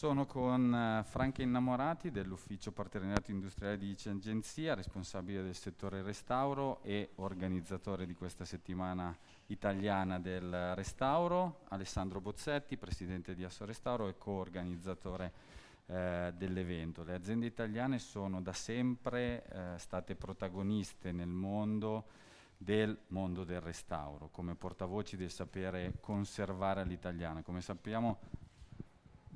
Sono con Franca Innamorati dell'Ufficio Partenariato Industriale di D.A.Y.1 Agenzia, responsabile del settore restauro e organizzatore di questa settimana italiana del restauro, Alessandro Bozzetti, presidente di Assorestauro e co-organizzatore dell'evento. Le aziende italiane sono da sempre state protagoniste nel mondo del restauro, come portavoci del sapere conservare all'italiana. Come sappiamo,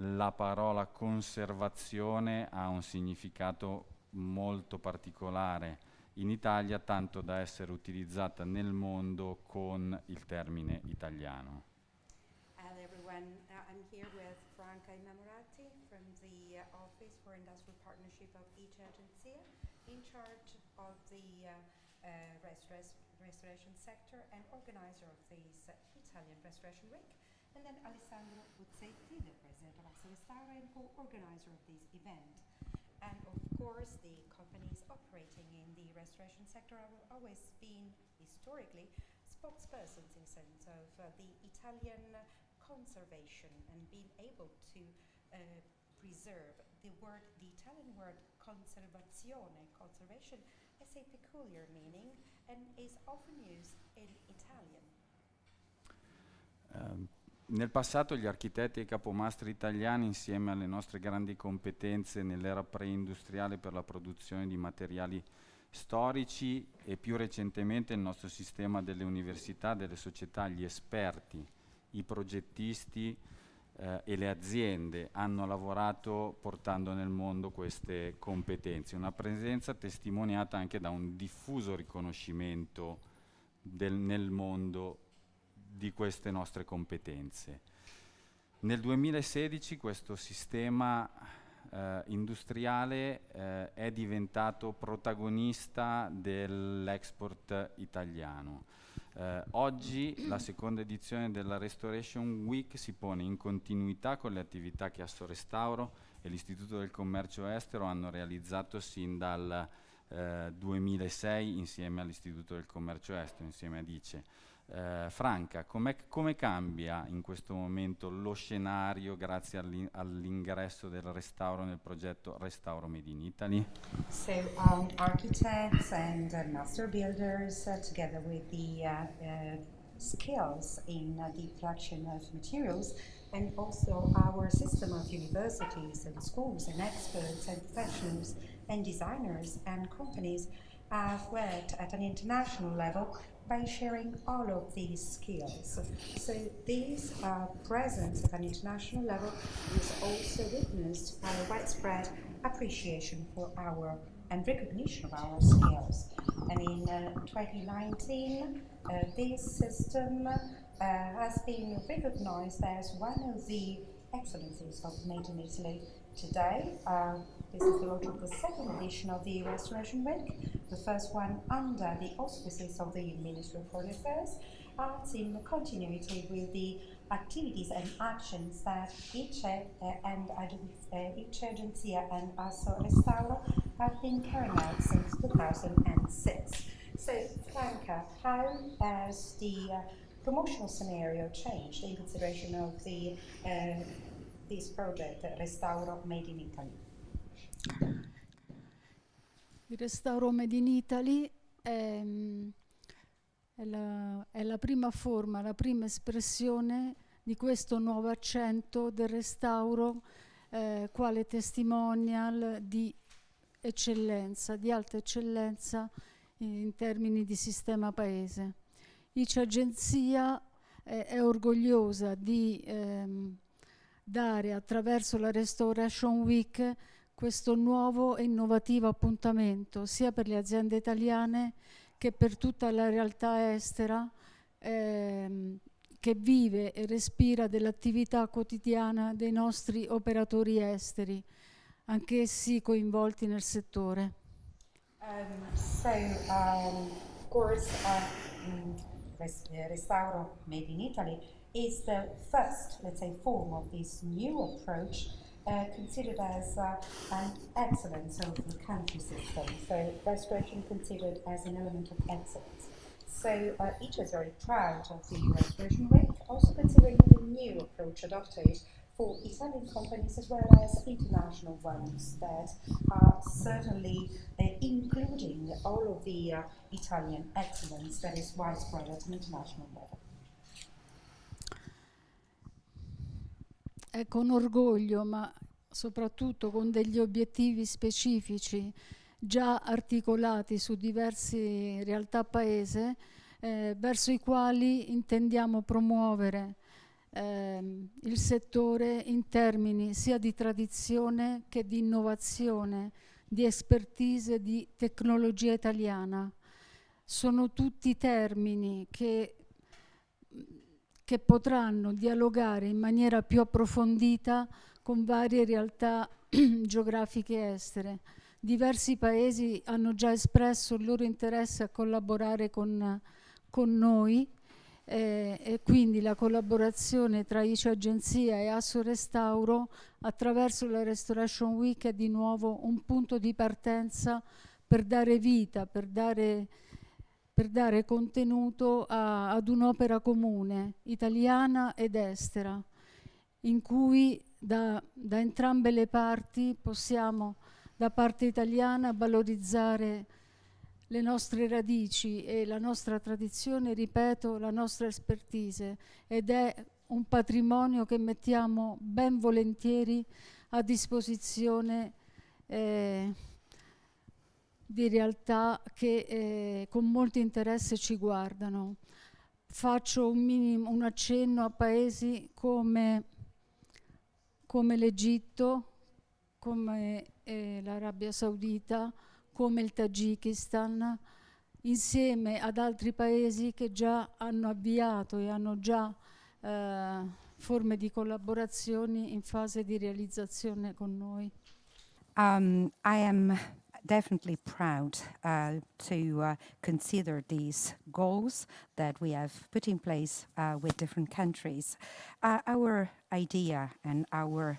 la parola conservazione ha un significato molto particolare in Italia, tanto da essere utilizzata nel mondo con il termine italiano. Hello everyone, I'm here with Franca Innamorati from the Office for Industrial Partnership of D.A.Y.1 Agenzia, in charge of the restoration sector and organizer of this Italian Restoration Week. And then Alessandro Bozzetti, the president of Assorestauro and co-organizer of this event. And of course, the companies operating in the restoration sector have always been, historically, spokespersons in sense of the Italian conservation and being able to preserve the Italian word conservazione, conservation, has a peculiar meaning and is often used in Italian. Nel passato gli architetti e i capomastri italiani, insieme alle nostre grandi competenze nell'era preindustriale per la produzione di materiali storici e più recentemente il nostro sistema delle università, delle società, gli esperti, i progettisti e le aziende hanno lavorato portando nel mondo queste competenze, una presenza testimoniata anche da un diffuso riconoscimento nel mondo di queste nostre competenze. Nel 2016 questo sistema industriale è diventato protagonista dell'export italiano. Oggi la seconda edizione della Restoration Week si pone in continuità con le attività che Assorestauro e l'Istituto del Commercio Estero hanno realizzato sin dal 2006 insieme all'Istituto del Commercio Estero, insieme a D.A.Y.1. Franca, come cambia in questo momento lo scenario grazie all'ingresso del restauro nel progetto Restauro Made in Italy? So architects and master builders together with the skills in the production of materials and also our system of universities and schools and experts and professionals and designers and companies have worked at an international level by sharing all of these skills. So this presence at an international level is also witnessed by a widespread appreciation for and recognition of our skills. And in 2019, this system has been recognized as one of the excellencies of Made in Italy. Today, this is the launch of the second edition of the Restoration Week, the first one under the auspices of the Ministry of Foreign Affairs, in continuity with the activities and actions that D.A.Y.1 Agenzia and Assorestauro have been carrying out since 2006. So, Franca, how has the promotional scenario changed in consideration of this project, Restauro Made in Italy? Il Restauro Made in Italy è la prima forma, la prima espressione di questo nuovo accento del restauro quale testimonial di eccellenza, di alta eccellenza in termini di sistema paese. D.A.Y.1 Agenzia è orgogliosa di dare attraverso la Restoration Week questo nuovo e innovativo appuntamento sia per le aziende italiane che per tutta la realtà estera che vive e respira dell'attività quotidiana dei nostri operatori esteri, anch'essi coinvolti nel settore. Of course, Restauro Made in Italy is the first, let's say, form of this new approach considered as an excellence of the country system. So restoration considered as an element of excellence. So each is very proud of the Restoration Week, also considering the new approach adopted for Italian companies as well as international ones that are certainly including all of the Italian excellence that is widespread at an international level. È con orgoglio, ma soprattutto con degli obiettivi specifici già articolati su diverse realtà paese, verso i quali intendiamo promuovere il settore in termini sia di tradizione che di innovazione, di expertise, di tecnologia italiana. Sono tutti termini che potranno dialogare in maniera più approfondita con varie realtà geografiche estere. Diversi paesi hanno già espresso il loro interesse a collaborare con noi, e quindi la collaborazione tra ICE Agenzia e Assorestauro attraverso la Restoration Week è di nuovo un punto di partenza per dare vita, per dare contenuto ad un'opera comune, italiana ed estera, in cui da entrambe le parti possiamo, da parte italiana, valorizzare le nostre radici e la nostra tradizione, ripeto, la nostra expertise, ed è un patrimonio che mettiamo ben volentieri a disposizione di realtà che con molto interesse ci guardano. Faccio un accenno a paesi come l'Egitto, come l'Arabia Saudita, come il Tagikistan, insieme ad altri paesi che già hanno avviato e hanno già forme di collaborazioni in fase di realizzazione con noi. I am definitely proud to consider these goals that we have put in place with different countries. Our idea and our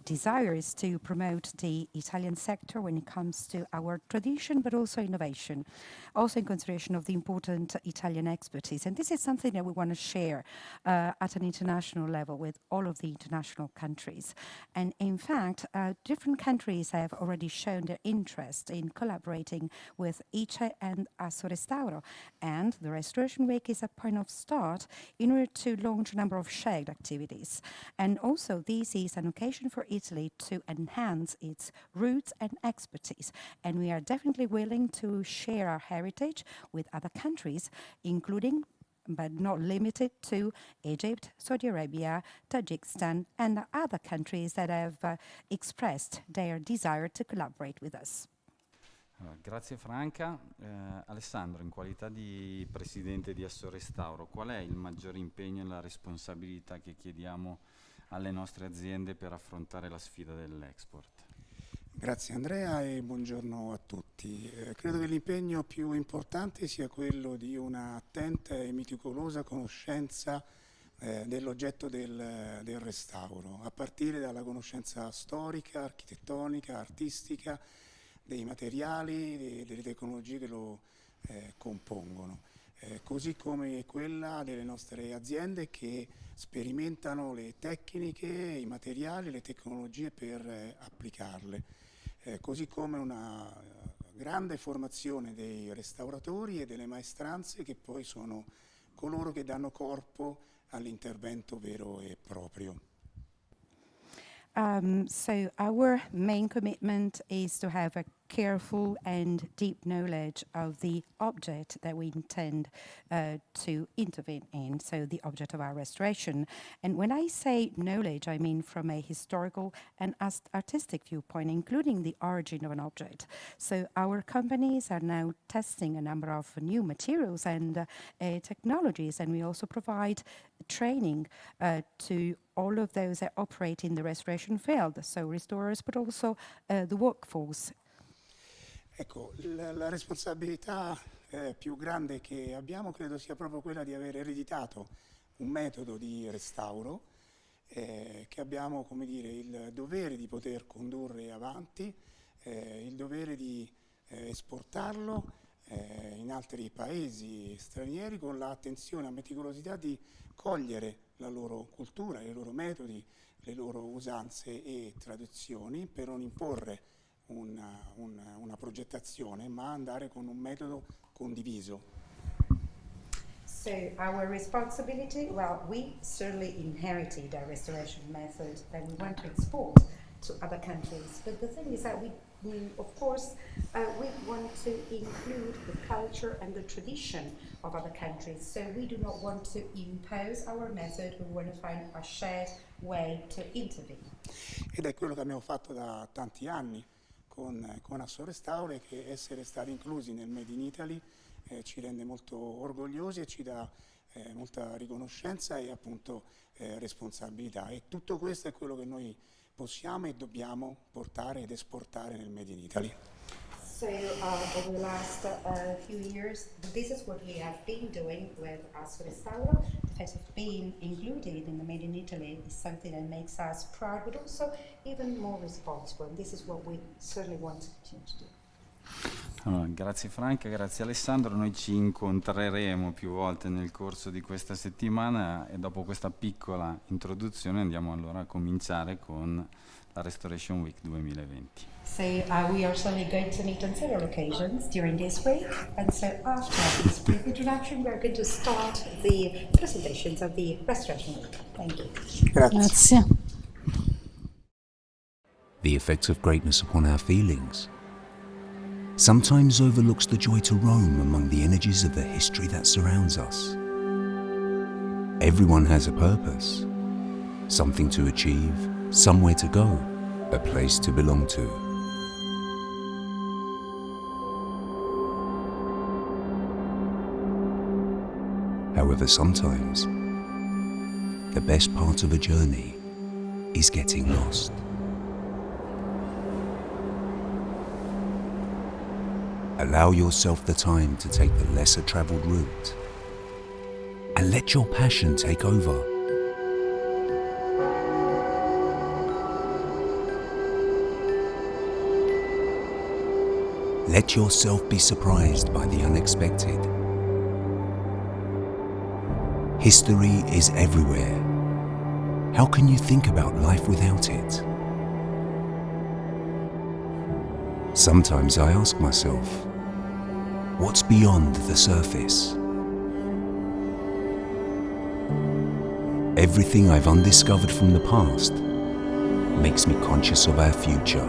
desire is to promote the Italian sector when it comes to our tradition, but also innovation, also in consideration of the important Italian expertise. And this is something that we want to share at an international level with all of the international countries. And in fact, different countries have already shown their interest in collaborating with ICE and Assorestauro. And the Restoration Week is a point of start in order to launch a number of shared activities. And also this is an occasion for Italy to enhance its roots and expertise. And we are definitely willing to share our heritage with other countries, including but not limited to Egypt, Saudi Arabia, Tajikistan, and other countries that have expressed their desire to collaborate with us. Grazie Franca. Alessandro, in qualità di presidente di Assorestauro, qual è il maggiore impegno e la responsabilità che chiediamo alle nostre aziende per affrontare la sfida dell'export? Grazie Andrea e buongiorno a tutti. Credo che l'impegno più importante sia quello di una attenta e meticolosa conoscenza dell'oggetto del restauro, a partire dalla conoscenza storica, architettonica, artistica, dei materiali, delle tecnologie che lo compongono. Così come quella delle nostre aziende che sperimentano le tecniche, i materiali, le tecnologie per applicarle, così come una grande formazione dei restauratori e delle maestranze che poi sono coloro che danno corpo all'intervento vero e proprio. So our main commitment is to have a careful and deep knowledge of the object that we intend to intervene in, so the object of our restoration. And when I say knowledge, I mean from a historical and artistic viewpoint, including the origin of an object. So our companies are now testing a number of new materials and technologies, and we also provide training to all of those that operate in the restoration field, so restorers, but also the workforce. Ecco, la responsabilità più grande che abbiamo credo sia proprio quella di aver ereditato un metodo di restauro che abbiamo, come dire, il dovere di poter condurre avanti, il dovere di esportarlo in altri paesi stranieri con l'attenzione, la meticolosità di cogliere la loro cultura, i loro metodi, le loro usanze e tradizioni per non imporre una progettazione, ma andare con un metodo condiviso. So our responsibility, well, we certainly inherited a restoration method that we want to export to other countries. But the thing is that we of course, we want to include the culture and the tradition of other countries. So we do not want to impose our method, we want to find a shared way to intervene. Ed è quello che abbiamo fatto da tanti anni con Assorestauro, e che essere stati inclusi nel Made in Italy ci rende molto orgogliosi e ci dà molta riconoscenza e appunto responsabilità. E tutto questo è quello che noi possiamo e dobbiamo portare ed esportare nel Made in Italy. So over the last few years, this is what we have been doing with Assorestauro. The fact of being included in the Made in Italy is something that makes us proud, but also even more responsible. And this is what we certainly want to continue to do. Allora, grazie Franca, grazie Alessandro. Noi ci incontreremo più volte nel corso di questa settimana e dopo questa piccola introduzione andiamo allora a cominciare con la Restoration Week 2020. So we are certainly going to meet on several occasions during this week, and so after this brief introduction we are going to start the presentations of the Restoration Week. Thank you. Grazie. The effect of greatness upon our feelings sometimes overlooks the joy to roam among the energies of the history that surrounds us. Everyone has a purpose, something to achieve, somewhere to go, a place to belong to. However, sometimes the best part of a journey is getting lost. Allow yourself the time to take the lesser traveled route and let your passion take over. Let yourself be surprised by the unexpected. History is everywhere. How can you think about life without it? Sometimes I ask myself, what's beyond the surface? Everything I've undiscovered from the past makes me conscious of our future.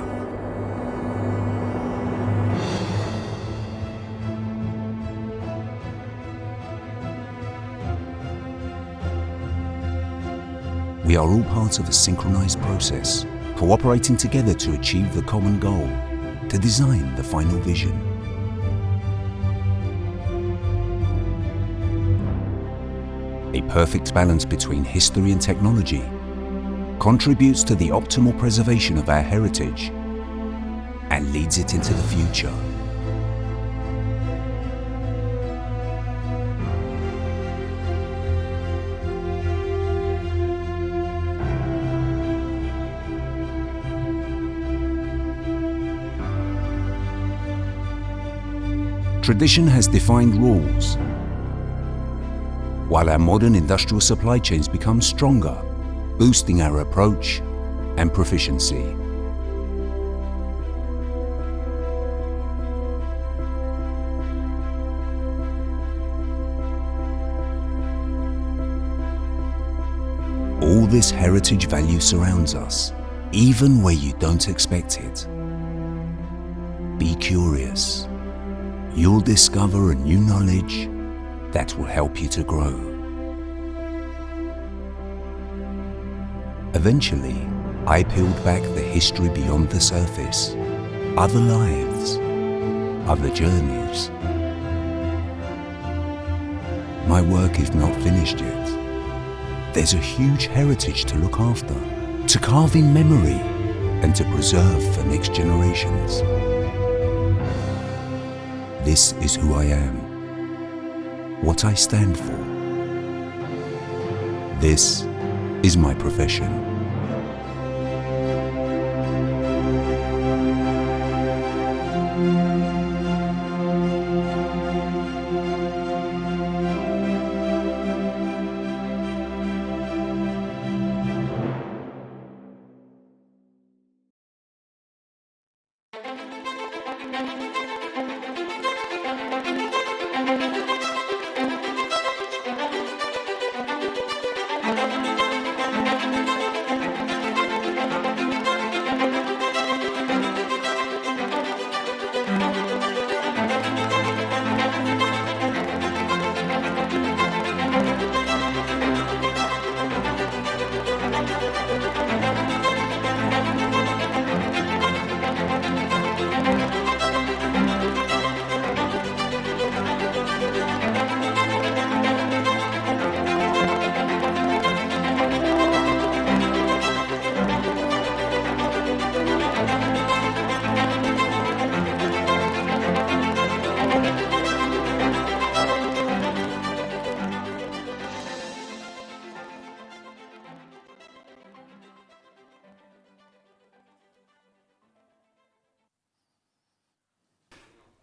We are all part of a synchronized process, cooperating together to achieve the common goal, to design the final vision. A perfect balance between history and technology contributes to the optimal preservation of our heritage and leads it into the future. Tradition has defined rules, while our modern industrial supply chains become stronger, boosting our approach and proficiency. All this heritage value surrounds us, even where you don't expect it. Be curious. You'll discover a new knowledge that will help you to grow. Eventually, I peeled back the history beyond the surface, other lives, other journeys. My work is not finished yet. There's a huge heritage to look after, to carve in memory, and to preserve for next generations. This is who I am, what I stand for. This is my profession.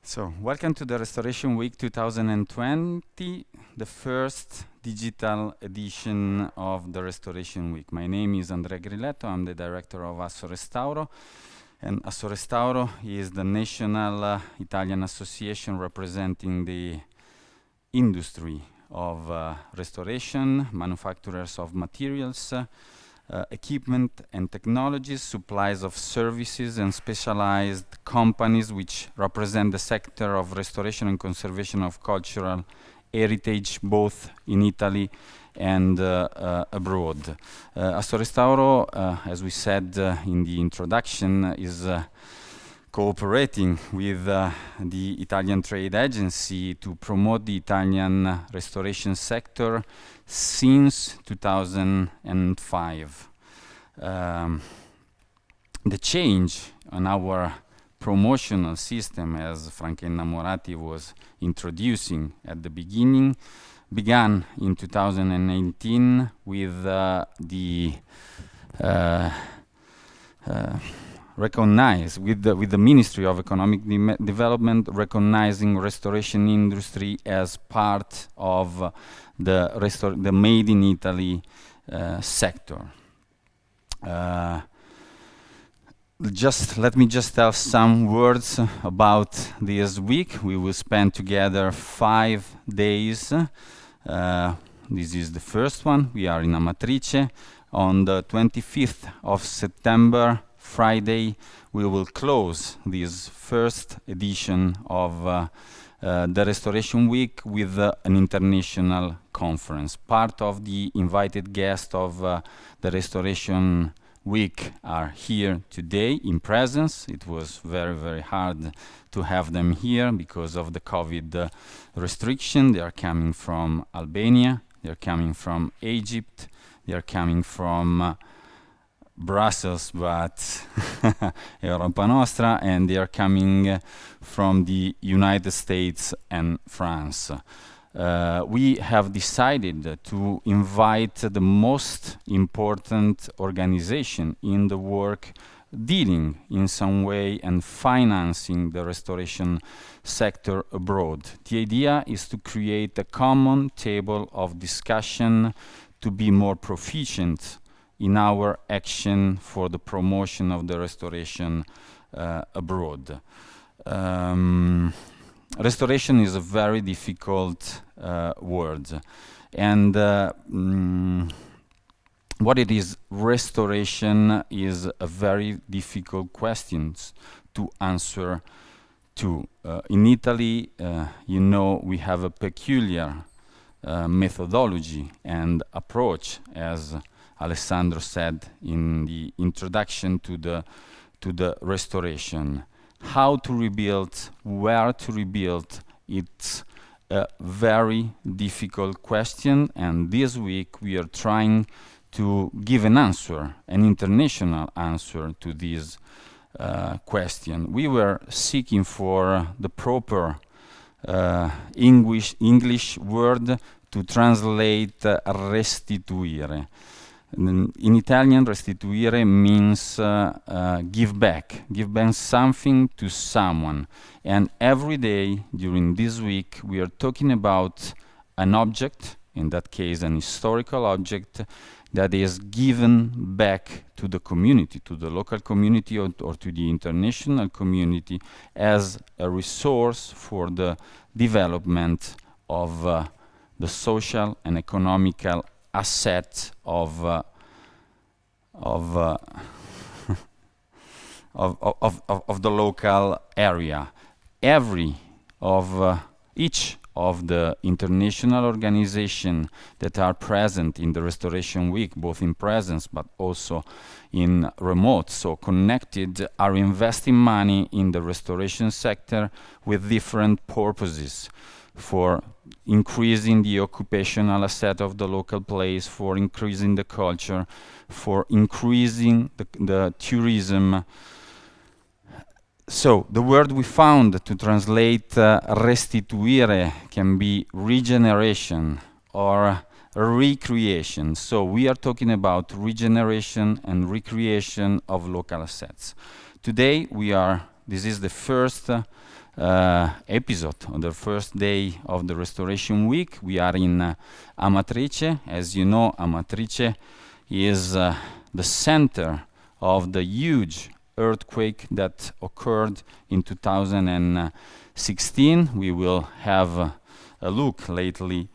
So, welcome to the Restoration Week 2020, the first digital edition of the Restoration Week. My name is Andrea Griletto, I'm the director of Assorestauro, and Assorestauro is the national Italian association representing the industry of restoration, manufacturers of materials, equipment and technologies, supplies of services and specialized companies which represent the sector of restoration and conservation of cultural heritage both in Italy and abroad. Assorestauro, as we said in the introduction, is cooperating with the Italian Trade Agency to promote the Italian restoration sector since 2005. The change in our promotional system, as Franca Innamorati was introducing at the beginning, began in 2018 with the with the Ministry of Economic Development recognizing restoration industry as part of the Made in Italy sector. Let me just tell some words about this week. We will spend together 5 days. This is the first one. We are in Amatrice. On the 25th of September, Friday, we will close this first edition of the Restoration Week with an international conference. Part of the invited guests of the Restoration Week are here today in presence. It was very, very hard to have them here because of the COVID restriction. They are coming from Albania, they are coming from Egypt, they are coming from Brussels, but Europa Nostra, and they are coming from the United States and France. We have decided to invite the most important organization in the work dealing in some way and financing the restoration sector abroad. The idea is to create a common table of discussion to be more proficient in our action for the promotion of the restoration abroad. Restoration is a very difficult word, and what it is, restoration is a very difficult question to answer too. In Italy, you know, we have a peculiar methodology and approach, as Alessandro said in the introduction to the restoration. How to rebuild, where to rebuild, it's a very difficult question, and this week we are trying to give an answer, an international answer to this question. We were seeking for the proper English word to translate restituire. In Italian, restituire means give back something to someone. And every day during this week we are talking about an object, in that case an historical object, that is given back to the community, to the local community or to the international community as a resource for the development of the social and economical asset of the local area. Each of the international organizations that are present in the Restoration Week, both in presence but also in remote, so connected, are investing money in the restoration sector with different purposes: for increasing the occupational asset of the local place, for increasing the culture, for increasing the tourism. So the word we found to translate restituire can be regeneration or recreation. So we are talking about regeneration and recreation of local assets. Today this is the first episode on the first day of the Restoration Week. We are in Amatrice. As you know, Amatrice is the center of the huge earthquake that occurred in 2016. We will have a look lately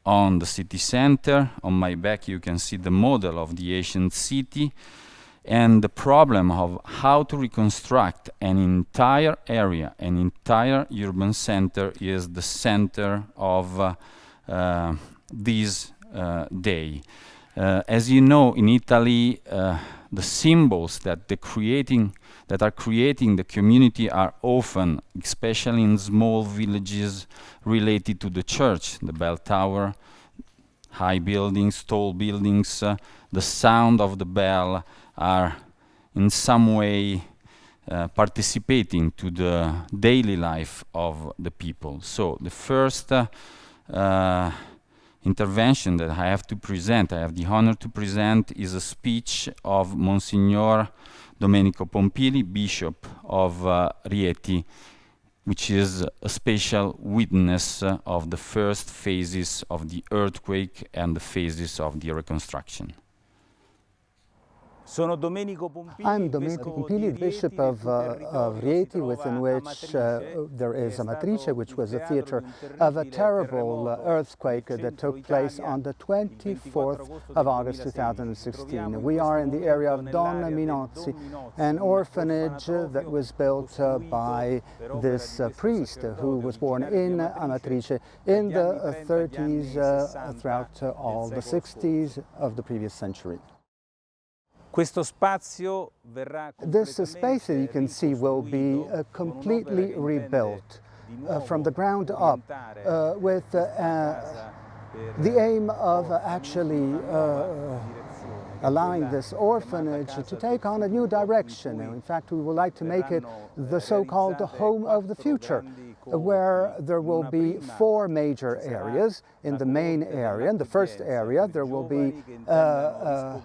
on the city center. On my back you can see the model of the ancient city and the problem of how to reconstruct an entire area, an entire urban center is the center of this day. As you know, in Italy, the symbols that are creating the community are often, especially in small villages, related to the church, the bell tower, high buildings, tall buildings, the sound of the bell are in some way participating to the daily life of the people. So the first intervention that I have the honor to present, is a speech of Monsignor Domenico Pompili, Bishop of Rieti, which is a special witness of the first phases of the earthquake and the phases of the reconstruction. I'm Domenico Pompili, Bishop of Rieti, within which there is Amatrice, which was a theatre of a terrible earthquake that took place on the 24th of August 2016. We are in the area of Don Minozzi, an orphanage that was built by this priest who was born in Amatrice in the 30s throughout all the 60s of the previous century. This space that you can see will be completely rebuilt from the ground up with the aim of actually allowing this orphanage to take on a new direction. In fact, we would like to make it the so-called home of the future, where there will be 4 major areas. In the main area, in the first area, there will be a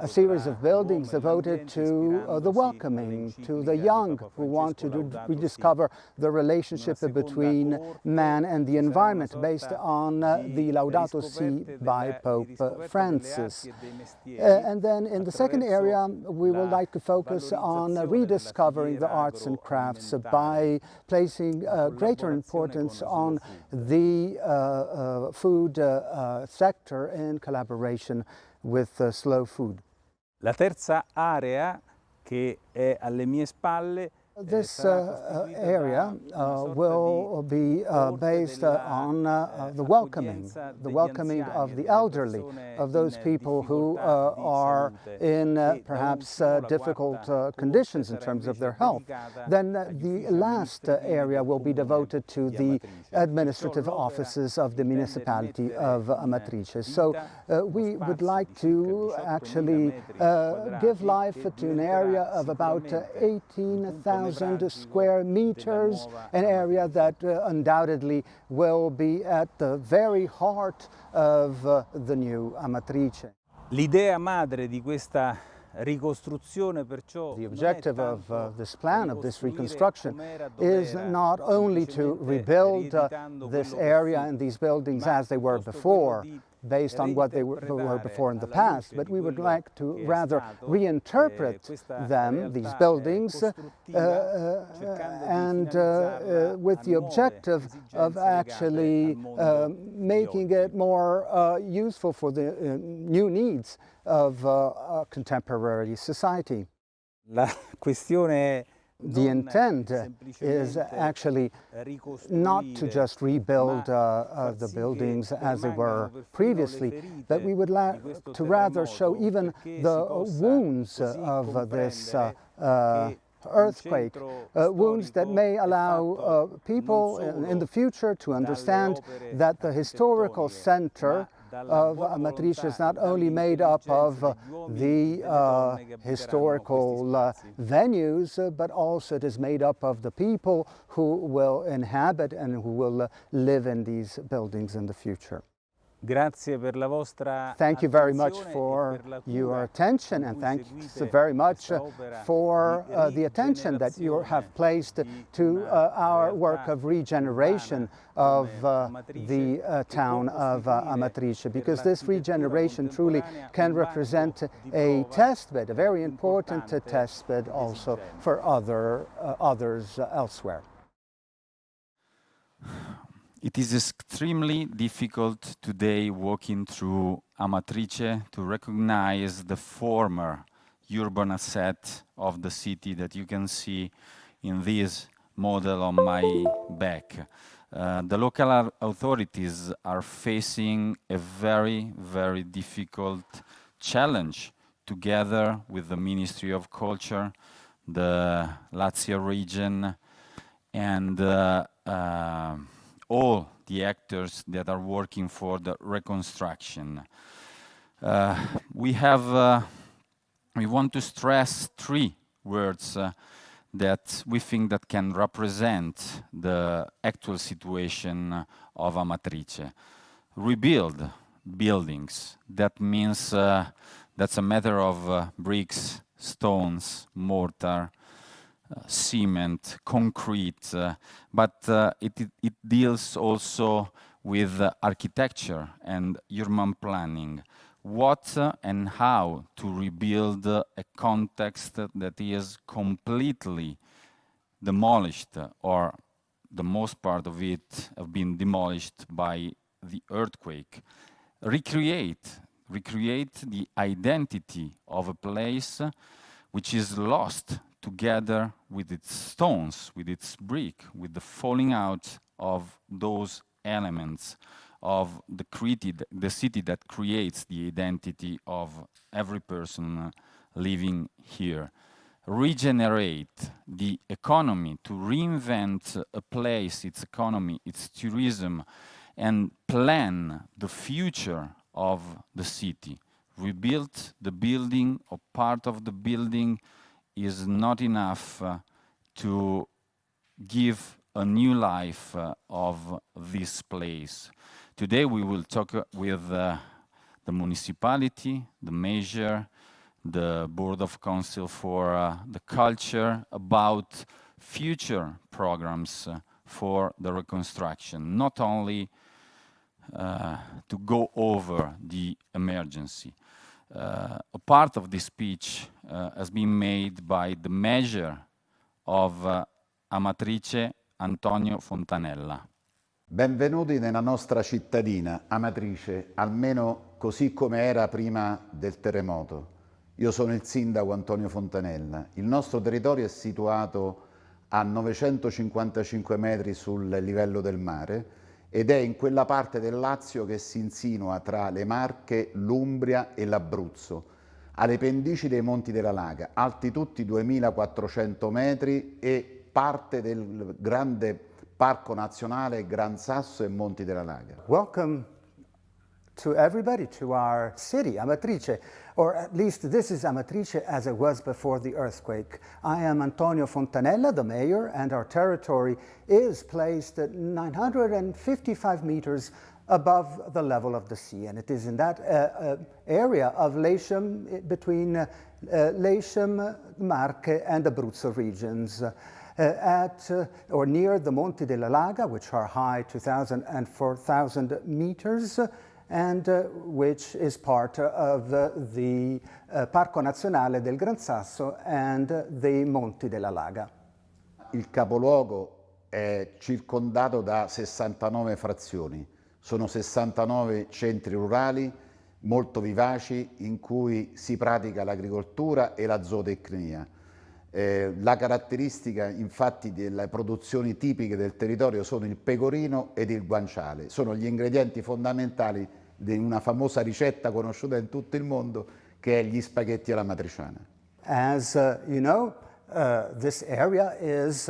series of buildings devoted to the welcoming, to the young who want to rediscover the relationship between man and the environment based on the Laudato Si by Pope Francis. And then in the second area, we would like to focus on rediscovering the arts and crafts by placing greater importance on the food sector in collaboration with Slow Food. La terza area, che è alle mie spalle, This area will be based on the welcoming of the elderly, of those people who are in perhaps difficult conditions in terms of their health. Then the last area will be devoted to the administrative offices of the municipality of Amatrice. So we would like to actually give life to an area of about 18,000 square meters, an area that undoubtedly will be at the very heart of the new Amatrice. L'idea madre di questa ricostruzione, perciò, the objective of this plan, of this reconstruction, is not only to rebuild this area and these buildings as they were before, based on what they were before in the past, but we would like to rather reinterpret them, these buildings, and with the objective of actually making it more useful for the new needs of contemporary society. La questione The intent is actually not to just rebuild the buildings as they were previously, but we would like to rather show even the wounds of this earthquake, wounds that may allow people in the future to understand that the historical center of Amatrice is not only made up of the historical venues, but also it is made up of the people who will inhabit and who will live in these buildings in the future. Grazie per la vostra Thank you very much for your attention, and thanks very much for the attention that you have placed to our work of regeneration of the town of Amatrice, because this regeneration truly can represent a testbed, a very important testbed also for others elsewhere. It is extremely difficult today walking through Amatrice to recognize the former urban asset of the city that you can see in this model on my back. The local authorities are facing a very, very difficult challenge together with the Ministry of Culture, the Lazio region, and all the actors that are working for the reconstruction. We want to stress three words that we think that can represent the actual situation of Amatrice. Rebuild buildings. That means that's a matter of bricks, stones, mortar, cement, concrete, but it deals also with architecture and urban planning. What and how to rebuild a context that is completely demolished, or the most part of it have been demolished by the earthquake. Recreate the identity of a place which is lost together with its stones, with its brick, with the falling out of those elements of the city that creates the identity of every person living here. Regenerate the economy, to reinvent a place, its economy, its tourism, and plan the future of the city. Rebuild the building or part of the building is not enough to give a new life of this place. Today we will talk with the municipality, the mayor, the Board of Council for the Culture about future programs for the reconstruction, not only to go over the emergency. A part of this speech has been made by the mayor of Amatrice, Antonio Fontanella. Benvenuti nella nostra cittadina, Amatrice, almeno così come era prima del terremoto. Io sono il sindaco Antonio Fontanella. Il nostro territorio è situato a 955 metri sul livello del mare ed è in quella parte del Lazio che si insinua tra le Marche, l'Umbria e l'Abruzzo, alle pendici dei Monti della Laga, alti tutti 2400 metri e parte del grande Parco Nazionale Gran Sasso e Monti della Laga. Welcome to everybody to our city, Amatrice, or at least this is Amatrice as it was before the earthquake. I am Antonio Fontanella, the mayor, and our territory is placed at 955 meters above the level of the sea, and it is in that area of Latium, between Latium, Marche and Abruzzo regions. At or near the Monti della Laga, which are high 2,000 and 4,000 meters, and which is part of the Parco Nazionale del Gran Sasso and the Monti della Laga. Il capoluogo è circondato da 69 frazioni, sono 69 centri rurali molto vivaci in cui si pratica l'agricoltura e la zootecnia. La caratteristica infatti delle produzioni tipiche del territorio sono il pecorino ed il guanciale, sono gli ingredienti fondamentali di una famosa ricetta conosciuta in tutto il mondo che è gli spaghetti alla matriciana. As you know, this area is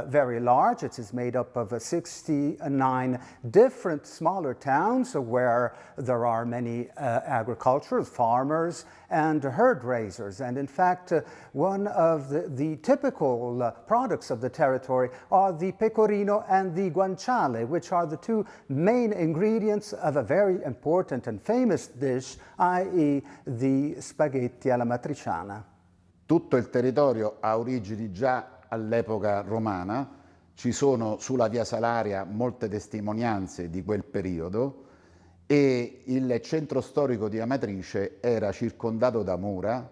very large. It is made up of 69 different smaller towns where there are many agriculturers, farmers, and herd raisers. And in fact, one of the typical products of the territory are the pecorino and the guanciale, which are the two main ingredients of a very important and famous dish, i.e. the spaghetti alla matriciana. Tutto il territorio ha origini già all'epoca romana, ci sono sulla via Salaria molte testimonianze di quel periodo e il centro storico di Amatrice era circondato da mura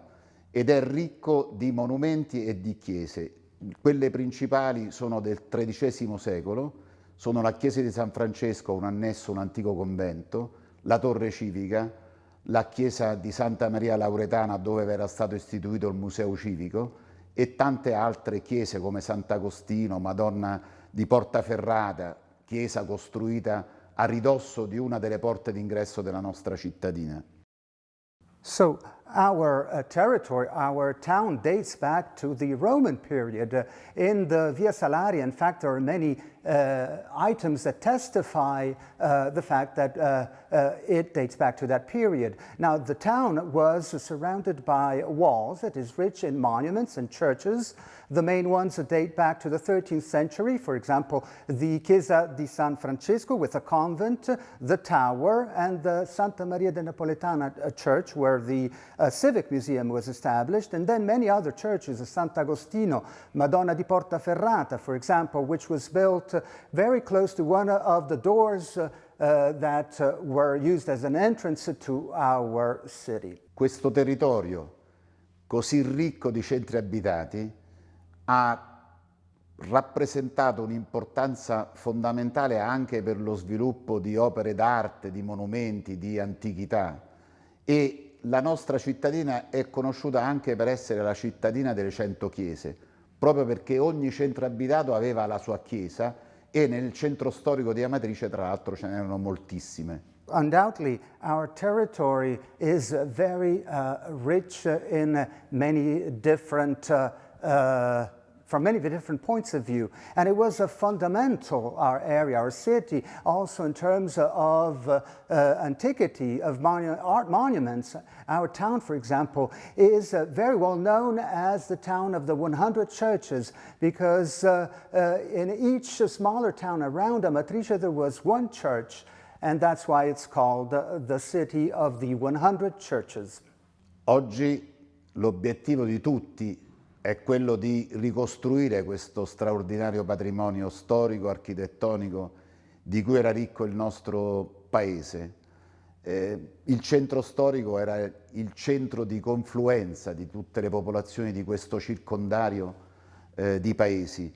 ed è ricco di monumenti e di chiese. Quelle principali sono del XIII secolo, sono la chiesa di San Francesco, un annesso, un antico convento, la torre civica, la chiesa di Santa Maria Lauretana dove era stato istituito il Museo civico e tante altre chiese come Sant'Agostino, Madonna di Portaferrata, chiesa costruita a ridosso di una delle porte d'ingresso della nostra cittadina. So our territory, our town dates back to the Roman period. In the Via Salaria, in fact, there are many items that testify the fact that it dates back to that period. Now, the town was surrounded by walls. It is rich in monuments and churches. The main ones date back to the 13th century. For example, the Chiesa di San Francesco with a convent, the tower, and the Santa Maria de Napoletana church where the Civic Museum was established, and then many other churches, Sant'Agostino, Madonna di Portaferrata, for example, which was built very close to one of the doors that were used as an entrance to our city. Questo territorio così ricco di centri abitati ha rappresentato un'importanza fondamentale anche per lo sviluppo di opere d'arte, di monumenti, di antichità e la nostra cittadina è conosciuta anche per essere la cittadina delle 100 chiese, proprio perché ogni centro abitato aveva la sua chiesa e nel centro storico di Amatrice tra l'altro ce n'erano moltissime. Undoubtedly, our territory is very rich in many different from many different points of view. And it was a fundamental, our area, our city, also in terms of antiquity, of art monuments. Our town, for example, is very well known as the town of the 100 churches, because in each smaller town around Amatrice there was one church, and that's why it's called the city of the 100 churches. Oggi l'obiettivo di tutti è quello di ricostruire questo straordinario patrimonio storico, architettonico di cui era ricco il nostro paese. Il centro storico era il centro di confluenza di tutte le popolazioni di questo circondario di paesi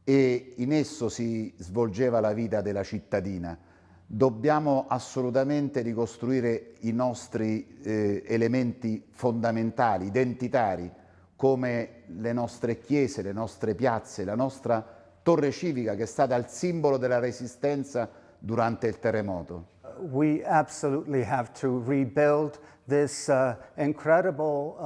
e in esso si svolgeva la vita della cittadina. Dobbiamo assolutamente ricostruire i nostri elementi fondamentali, identitari, come le nostre chiese, le nostre piazze, la nostra torre civica che è stata il simbolo della resistenza durante il terremoto. We absolutely have to rebuild this incredible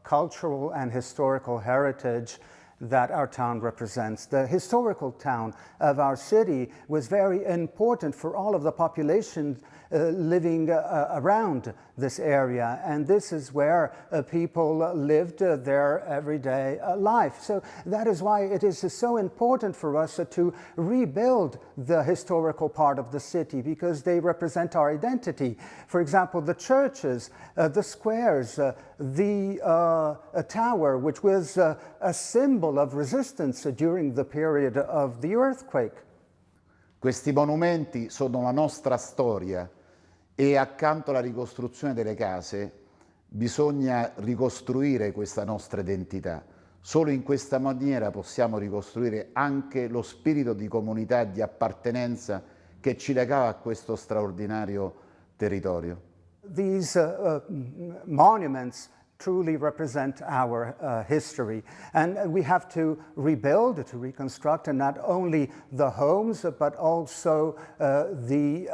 cultural and historical heritage that our town represents. The historical town of our city was very important for all of the population living around this area, and this is where people lived their everyday life. So that is why it is so important for us to rebuild the historical part of the city, because they represent our identity. For example, the churches, the squares, the tower, which was a symbol of resistance during the period of the earthquake. Questi monumenti sono la nostra storia e accanto alla ricostruzione delle case bisogna ricostruire questa nostra identità. Solo in questa maniera possiamo ricostruire anche lo spirito di comunità e di appartenenza che ci legava a questo straordinario territorio. These monuments truly represent our history, and we have to rebuild, to reconstruct, and not only the homes but also the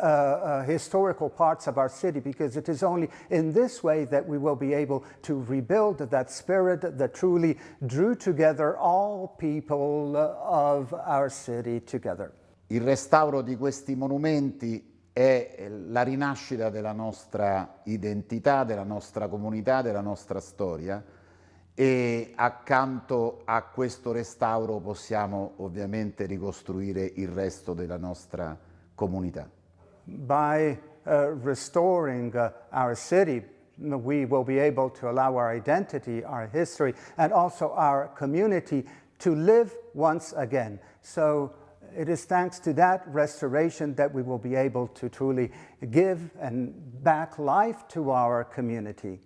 historical parts of our city, because it is only in this way that we will be able to rebuild that spirit that truly drew together all people of our city together. Il restauro di questi monumenti è la rinascita della nostra identità, della nostra comunità, della nostra storia, e accanto a questo restauro possiamo ovviamente ricostruire il resto della nostra comunità. By restoring our city, we will be able to allow our identity, our history, and also our community to live once again. So it is thanks to that restoration that we will be able to truly give and back life to our community.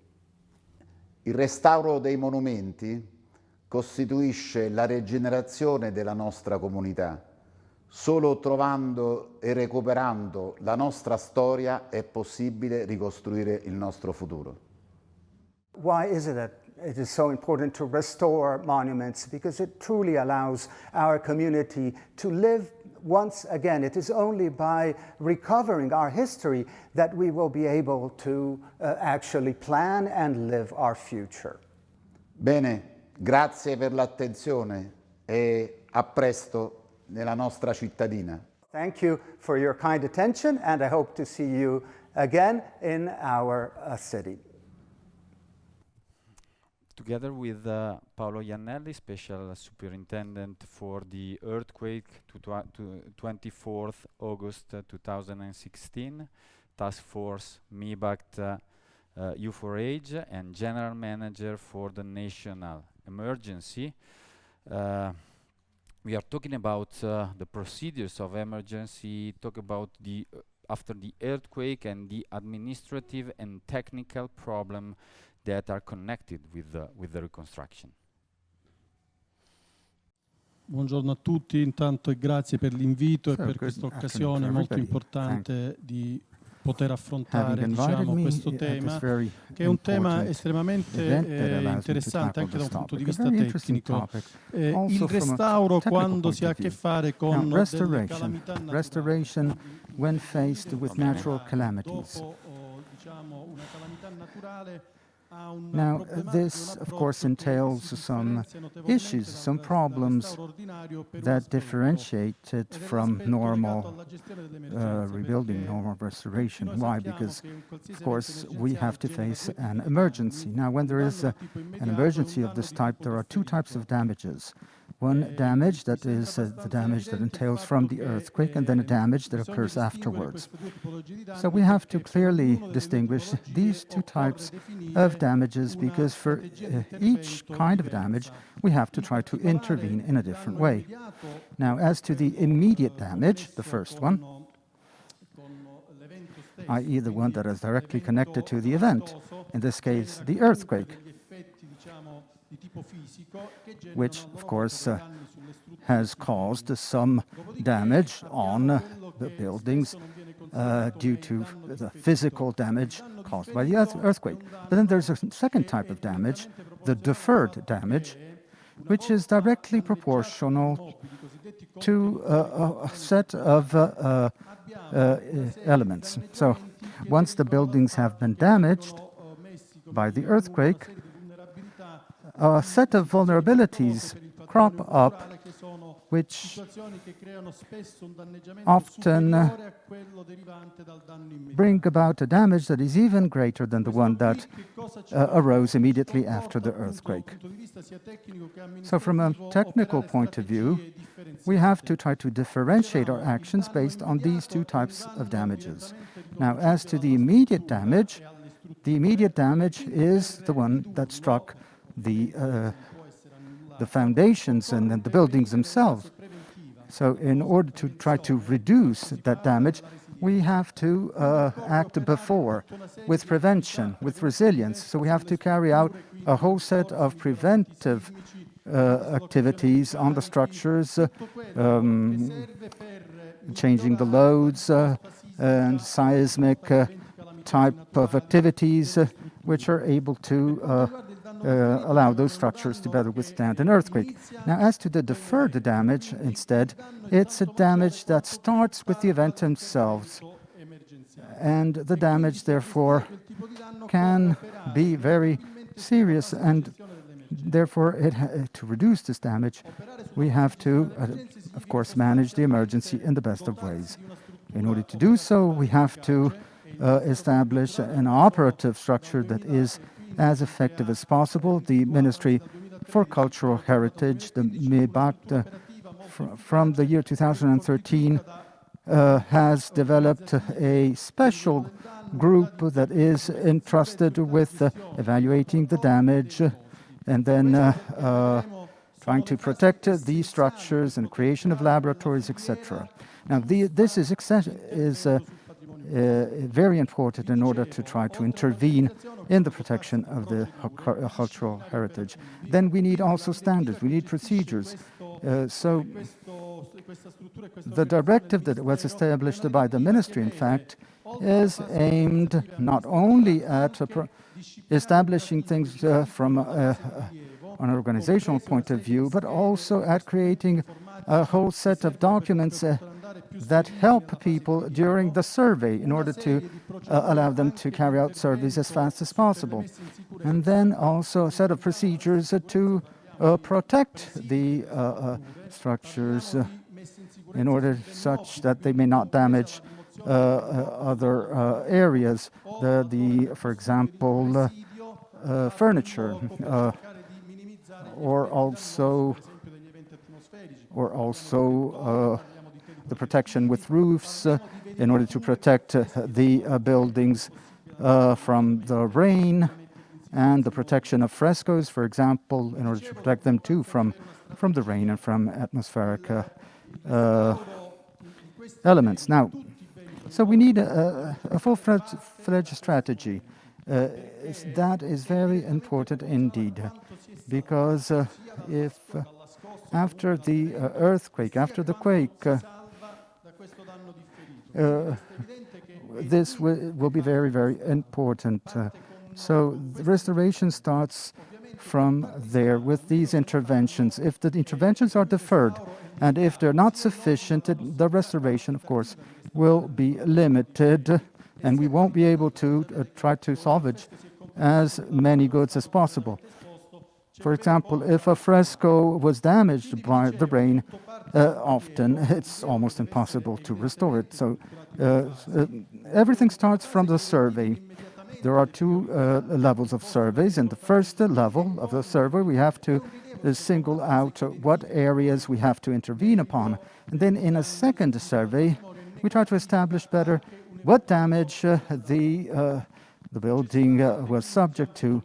Il restauro dei monumenti costituisce la rigenerazione della nostra comunità. Solo trovando e recuperando la nostra storia è possibile ricostruire il nostro futuro. Why is it that it is so important to restore monuments? Because it truly allows our community to live once again. It is only by recovering our history that we will be able to actually plan and live our future. Bene, grazie per l'attenzione e a presto nella nostra cittadina. Thank you for your kind attention, and I hope to see you again in our city. Together with Paolo Iannelli, Special Superintendent for the earthquake to 24th August 2016, Task Force MIBACT U4H, and General Manager for the National Emergency. We are talking about the procedures of emergency, talk about the after the earthquake and the administrative and technical problem that are connected with the reconstruction. Buongiorno a tutti, intanto e grazie per l'invito e per questa occasione molto importante di poter affrontare questo tema, che è un tema estremamente interessante anche da un punto di vista tecnico. Il restauro, quando si ha a che fare con delle calamità naturali, when faced with natural calamities. Diciamo una calamità naturale. Now, this, of course, entails some issues, some problems that differentiate it from normal rebuilding, normal restoration. Why? Because, of course, we have to face an emergency. Now, when there is an emergency of this type, there are two types of damages. One damage, that is the damage that entails from the earthquake, and then a damage that occurs afterwards. So we have to clearly distinguish these two types of damages, because for each kind of damage, we have to try to intervene in a different way. Now, as to the immediate damage, the first one, i.e. the one that is directly connected to the event, in this case, the earthquake. which of course has caused some damage on the buildings due to the physical damage caused by the earthquake. But then there's a second type of damage, the deferred damage, which is directly proportional to a set of elements. So once the buildings have been damaged by the earthquake, a set of vulnerabilities crop up which often bring about a damage that is even greater than the one that arose immediately after the earthquake. So from a technical point of view, we have to try to differentiate our actions based on these two types of damages. Now, as to the immediate damage is the one that struck the foundations and the buildings themselves. So in order to try to reduce that damage, we have to act before, with prevention, with resilience. So we have to carry out a whole set of preventive activities on the structures, changing the loads and seismic type of activities which are able to allow those structures to better withstand an earthquake. Now, as to the deferred damage, instead, it's a damage that starts with the event themselves. And the damage, therefore, can be very serious, and therefore, to reduce this damage, we have to, of course, manage the emergency in the best of ways. In order to do so, we have to establish an operative structure that is as effective as possible. The Ministry for Cultural Heritage, the MIBACT, from the year 2013, has developed a special group that is entrusted with evaluating the damage and then trying to protect these structures and creation of laboratories, etc. Now, this is very important in order to try to intervene in the protection of the cultural heritage. Then we need also standards, we need procedures. So the directive that was established by the ministry, in fact, is aimed not only at establishing things from an organizational point of view, but also at creating a whole set of documents that help people during the survey in order to allow them to carry out surveys as fast as possible. And then also a set of procedures to protect the structures in order such that they may not damage other areas. For example, furniture, or also the protection with roofs in order to protect the buildings from the rain, and the protection of frescoes, for example, in order to protect them too from the rain and from atmospheric elements. Now, so we need a full-fledged strategy. That is very important indeed, because if after the earthquake, after the quake, this will be very, very important. So the restoration starts from there with these interventions. If the interventions are deferred and if they're not sufficient, the restoration, of course, will be limited, and we won't be able to try to salvage as many goods as possible. For example, if a fresco was damaged by the rain, often it's almost impossible to restore it. So everything starts from the survey. There are two levels of surveys. In the first level of the survey, we have to single out what areas we have to intervene upon. And then in a second survey, we try to establish better what damage the building was subject to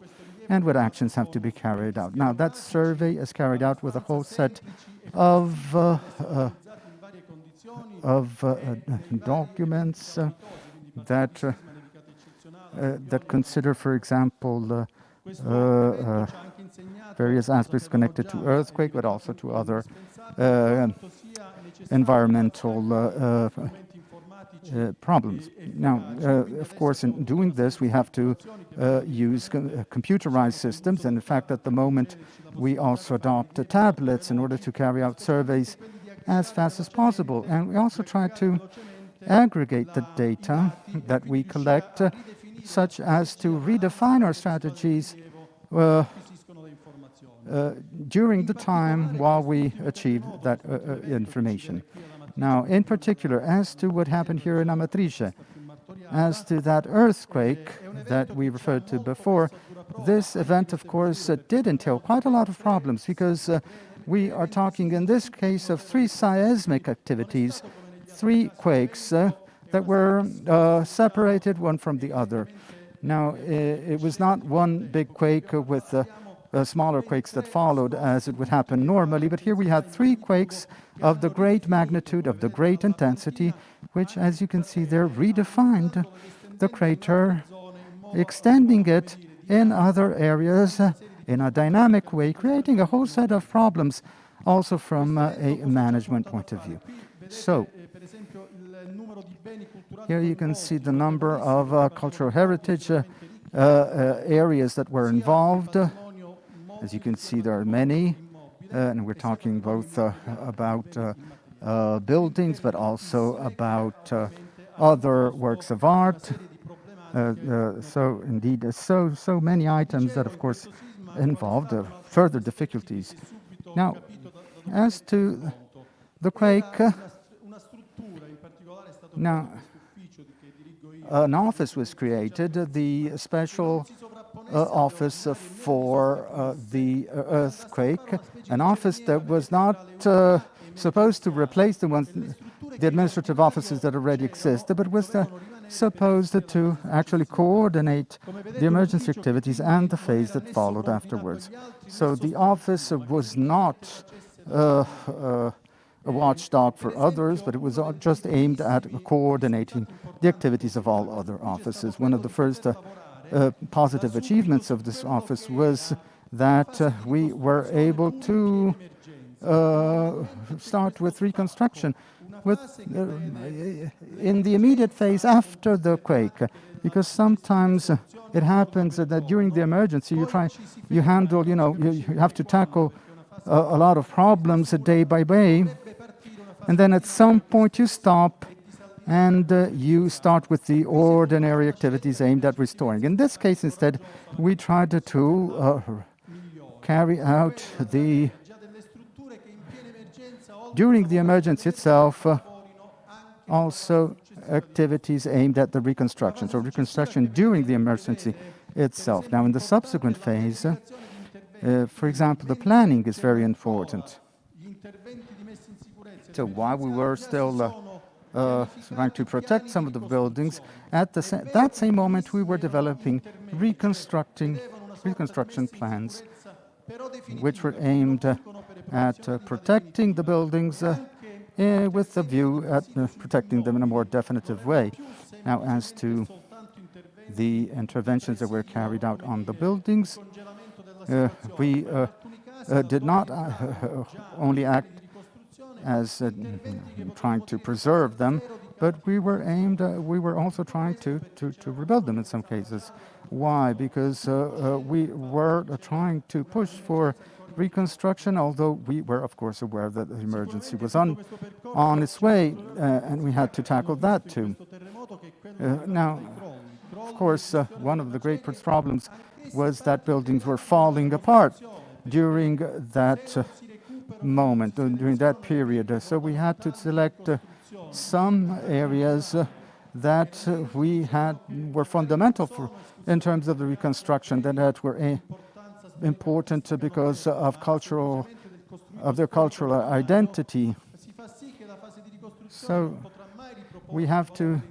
and what actions have to be carried out. Now, that survey is carried out with a whole set of documents that various aspects connected to earthquake, but also to other environmental problems. Now, of course, in doing this, we have to use computerized systems, and in fact, at the moment, we also adopt tablets in order to carry out surveys as fast as possible. And we also try to aggregate the data that we collect, such as to redefine our strategies during the time while we achieve that information. Now, in particular, as to what happened here in Amatrice, as to that earthquake that we referred to before, this event, of course, did entail quite a lot of problems because we are talking in this case of 3 seismic activities, 3 quakes that were separated one from the other. Now, it was not one big quake with smaller quakes that followed as it would happen normally, but here we had 3 quakes of the great magnitude, of the great intensity, which, as you can see there, redefined the crater, extending it in other areas in a dynamic way, creating a whole set of problems also from a management point of view. So, here you can see the number of cultural heritage areas that were involved. As you can see, there are many, and we're talking both about buildings, but also about other works of art. So indeed, so many items that, of course, involved further difficulties. Now, as to the quake, now, an office was created, the special office for the earthquake, an office that was not supposed to replace the administrative offices that already existed, but was supposed to actually coordinate the emergency activities and the phase that followed afterwards. So the office was not a watchdog for others, but it was just aimed at coordinating the activities of all other offices. One of the first positive achievements of this office was that we were able to start with reconstruction in the immediate phase after the quake, because sometimes it happens that during the emergency you handle, you have to tackle a lot of problems day by day, and then at some point you stop and you start with the ordinary activities aimed at restoring. In this case, instead, we tried to carry out during the emergency itself, also activities aimed at the reconstruction. So reconstruction during the emergency itself. Now, in the subsequent phase, for example, the planning is very important. So while we were still trying to protect some of the buildings, at that same moment we were developing reconstruction plans which were aimed at protecting the buildings with a view at protecting them in a more definitive way. Now, as to the interventions that were carried out on the buildings, we did not only act as trying to preserve them, but we were also trying to rebuild them in some cases. Why? Because we were trying to push for reconstruction, although we were, of course, aware that the emergency was on its way, and we had to tackle that too. Now, of course, one of the great problems was that buildings were falling apart during that moment, during that period. So we had to select some areas that we had were fundamental in terms of the reconstruction, that were important because of their cultural identity. So we have to,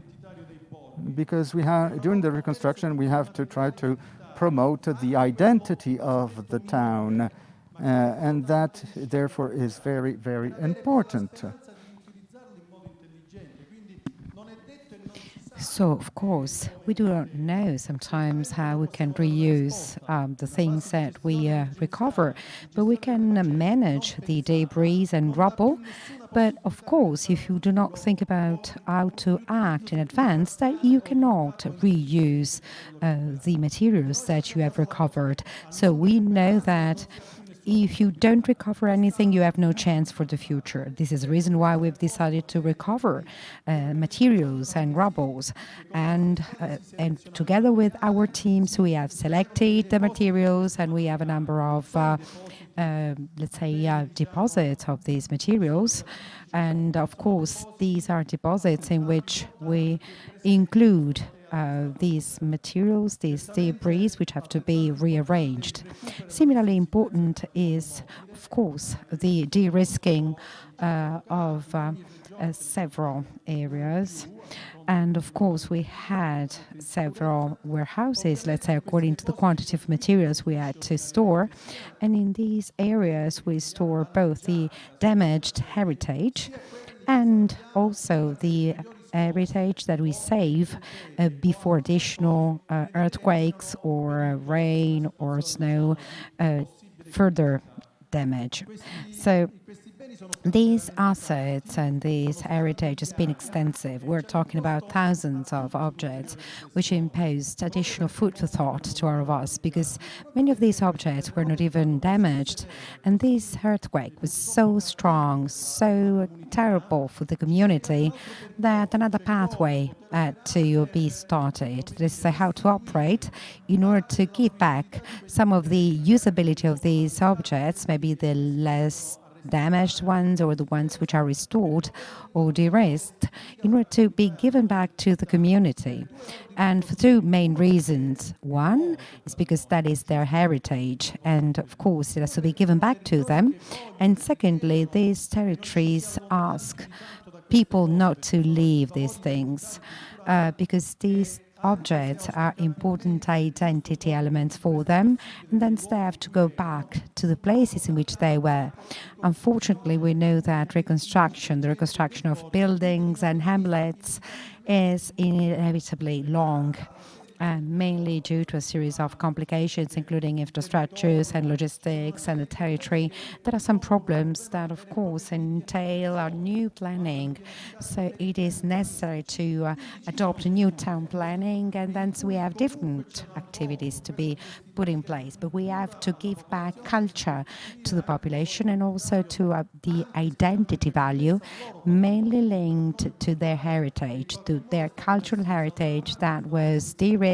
because during the reconstruction, we have to try to promote the identity of the town, and that therefore is very, very important. So, of course, we do not know sometimes how we can reuse the things that we recover, but we can manage the debris and rubble. But of course, if you do not think about how to act in advance, that you cannot reuse the materials that you have recovered. So we know that if you don't recover anything, you have no chance for the future. This is the reason why we've decided to recover materials and rubbles. And together with our teams, we have selected the materials and we have a number of, let's say, deposits of these materials. And of course, these are deposits in which we include these materials, these debris, which have to be rearranged. Similarly important is, of course, the de-risking of several areas. And of course, we had several warehouses, let's say, according to the quantity of materials we had to store. And in these areas, we store both the damaged heritage and also the heritage that we save before additional earthquakes or rain or snow further damage. So these assets and this heritage has been extensive. We're talking about thousands of objects which imposed additional food for thought to all of us because many of these objects were not even damaged. And this earthquake was so strong, so terrible for the community that another pathway had to be started. This is how to operate in order to give back some of the usability of these objects, maybe the less damaged ones or the ones which are restored or de-risked, in order to be given back to the community. And for two main reasons. One is because that is their heritage and of course it has to be given back to them. And secondly, these territories ask people not to leave these things because these objects are important identity elements for them, and then they have to go back to the places in which they were. Unfortunately, we know that the reconstruction of buildings and hamlets is inevitably long, mainly due to a series of complications, including infrastructures and logistics and the territory. There are some problems that, of course, entail a new planning. So it is necessary to adopt a new town planning, and then we have different activities to be put in place. But we have to give back culture to the population and also to the identity value, mainly linked to their heritage, to their cultural heritage that was de-risked,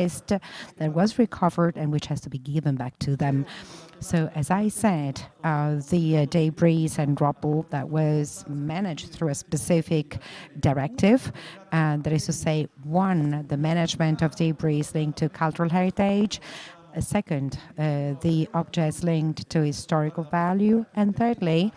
that was recovered, and which has to be given back to them. So, as I said, the debris and rubble that was managed through a specific directive, that is to say, one, the management of debris linked to cultural heritage, second, the objects linked to historical value, and thirdly,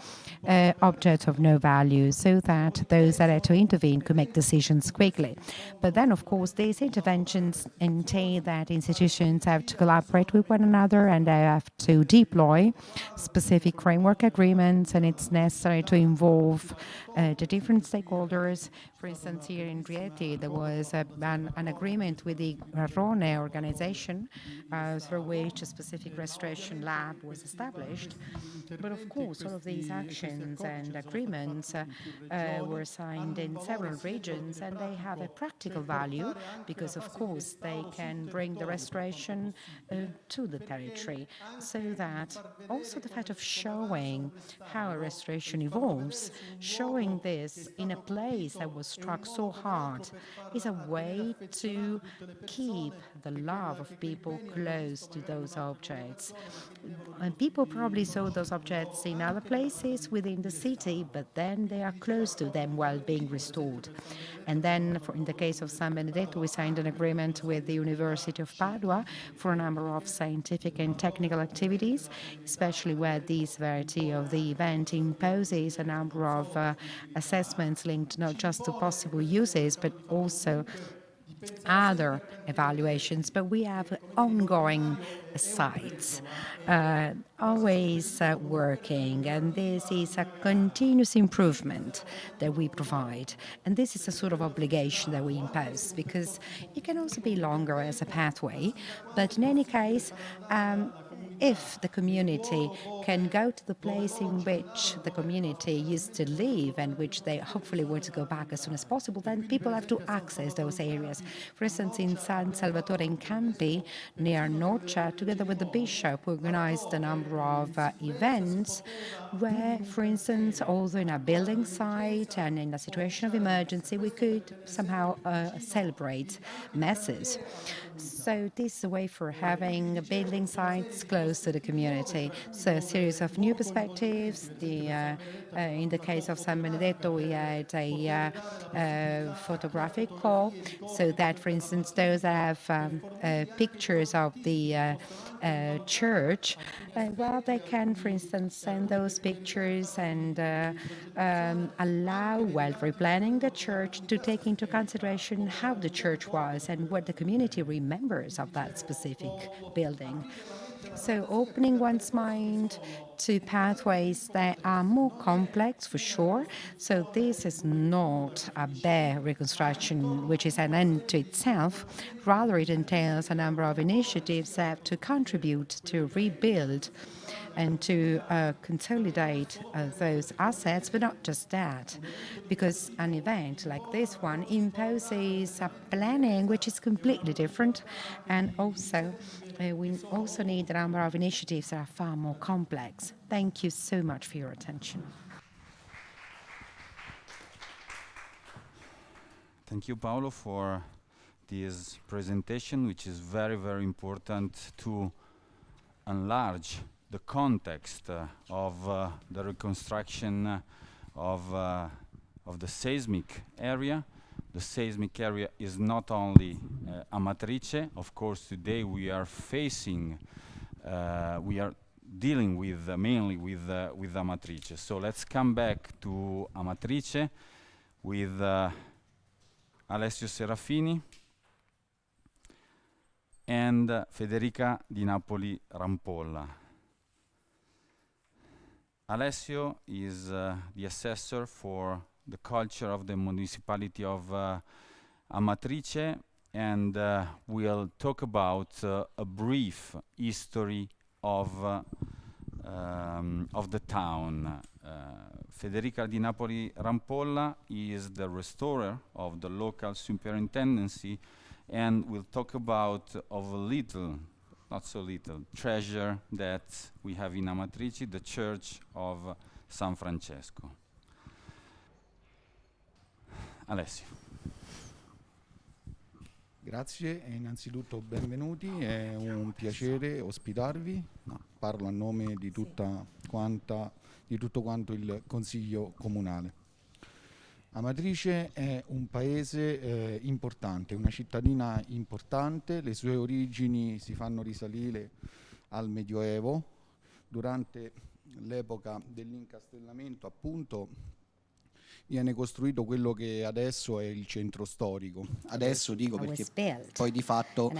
objects of no value, so that those that had to intervene could make decisions quickly. But then, of course, these interventions entail that institutions have to collaborate with one another and they have to deploy specific framework agreements, and it's necessary to involve the different stakeholders. For instance, here in Rieti, there was an agreement with the Rone organization through which a specific restoration lab was established. But of course, all of these actions and agreements were signed in several regions, and they have a practical value because, of course, they can bring the restoration to the territory, so that also the fact of showing how a restoration evolves, showing this in a place that was struck so hard, is a way to keep the love of people close to those objects. And people probably saw those objects in other places within the city, but then they are close to them while being restored. And then, in the case of San Benedetto, we signed an agreement with the University of Padua for a number of scientific and technical activities, especially where the severity of the event imposes a number of assessments linked not just to possible uses, but also other evaluations, but we have ongoing sites, always working, and this is a continuous improvement that we provide. And this is a sort of obligation that we impose, because it can also be longer as a pathway, but in any case, if the community can go to the place in which the community used to live and which they hopefully want to go back as soon as possible, then people have to access those areas. For instance, in San Salvatore in Campi, near Norcia, together with the bishop, we organized a number of events where, for instance, also in a building site and in a situation of emergency, we could somehow celebrate masses. So this is a way for having building sites close to the community. So a series of new perspectives. In the case of San Benedetto, we had a photographic call, so that, for instance, those that have pictures of the church, well, they can, for instance, send those pictures and allow, while replanning the church, to take into consideration how the church was and what the community remembers of that specific building. So opening one's mind to pathways that are more complex, for sure. So this is not a bare reconstruction, which is an end to itself. Rather, it entails a number of initiatives that have to contribute to rebuild and to consolidate those assets, but not just that, because an event like this one imposes a planning which is completely different, and also we also need a number of initiatives that are far more complex. Thank you so much for your attention. Thank you, Paolo, for this presentation, which is very, very important to enlarge the context of the reconstruction of the seismic area. The seismic area is not only Amatrice. Of course, today we are dealing with mainly with Amatrice. So let's come back to Amatrice with Alessio Serafini and Federica di Napoli Rampolla. Alessio is the assessor for the culture of the municipality of Amatrice, and we'll talk about a brief history of the town. Federica di Napoli Rampolla is the restorer of the local superintendency, and we'll talk about of a little, not so little, treasure that we have in Amatrice, the Church of San Francesco. Alessio. Grazie e innanzitutto benvenuti, è un piacere ospitarvi. Parlo a nome di tutto quanto il Consiglio Comunale. Amatrice è un paese importante, una cittadina importante, le sue origini si fanno risalire al Medioevo. Durante l'epoca dell'incastellamento, appunto, viene costruito quello che adesso è il centro storico. Adesso dico perché poi di fatto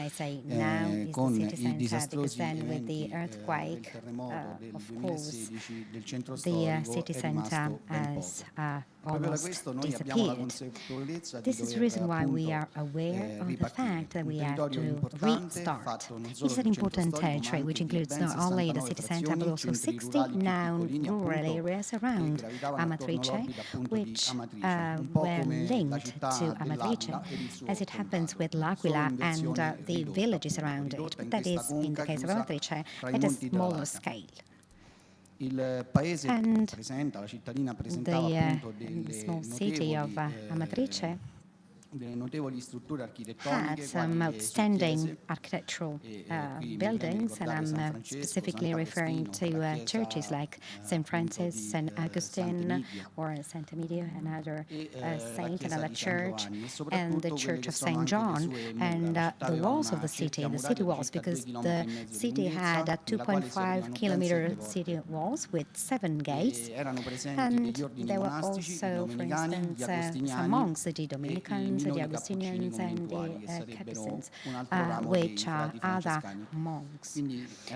con i disastrosi eventi del terremoto del 2016 del centro storico è rimasto ben poco. Proprio da questo noi abbiamo la consapevolezza di dover aware of the fact that we have to restart. This is an important territory which includes not only the city center but also 60 known rural areas around Amatrice, which were linked to Amatrice, as it happens with L'Aquila and the villages around it. But that is, in the case of Amatrice, at a smaller scale. Il paese presenta, la cittadina presentava appunto small city of Amatrice delle notevoli strutture architettoniche, had some outstanding architectural buildings, and I'm specifically referring to churches like St. Francis, St. Augustine, or Santa Media, another saint, another church, and the Church of St. John, and the walls of the city walls, because the city had a 2.5 kilometer city walls with 7 gates, and there were also, for instance, some monks, the Dominicans, Franciscans, the Augustinians, and the Capuchins, which are other monks.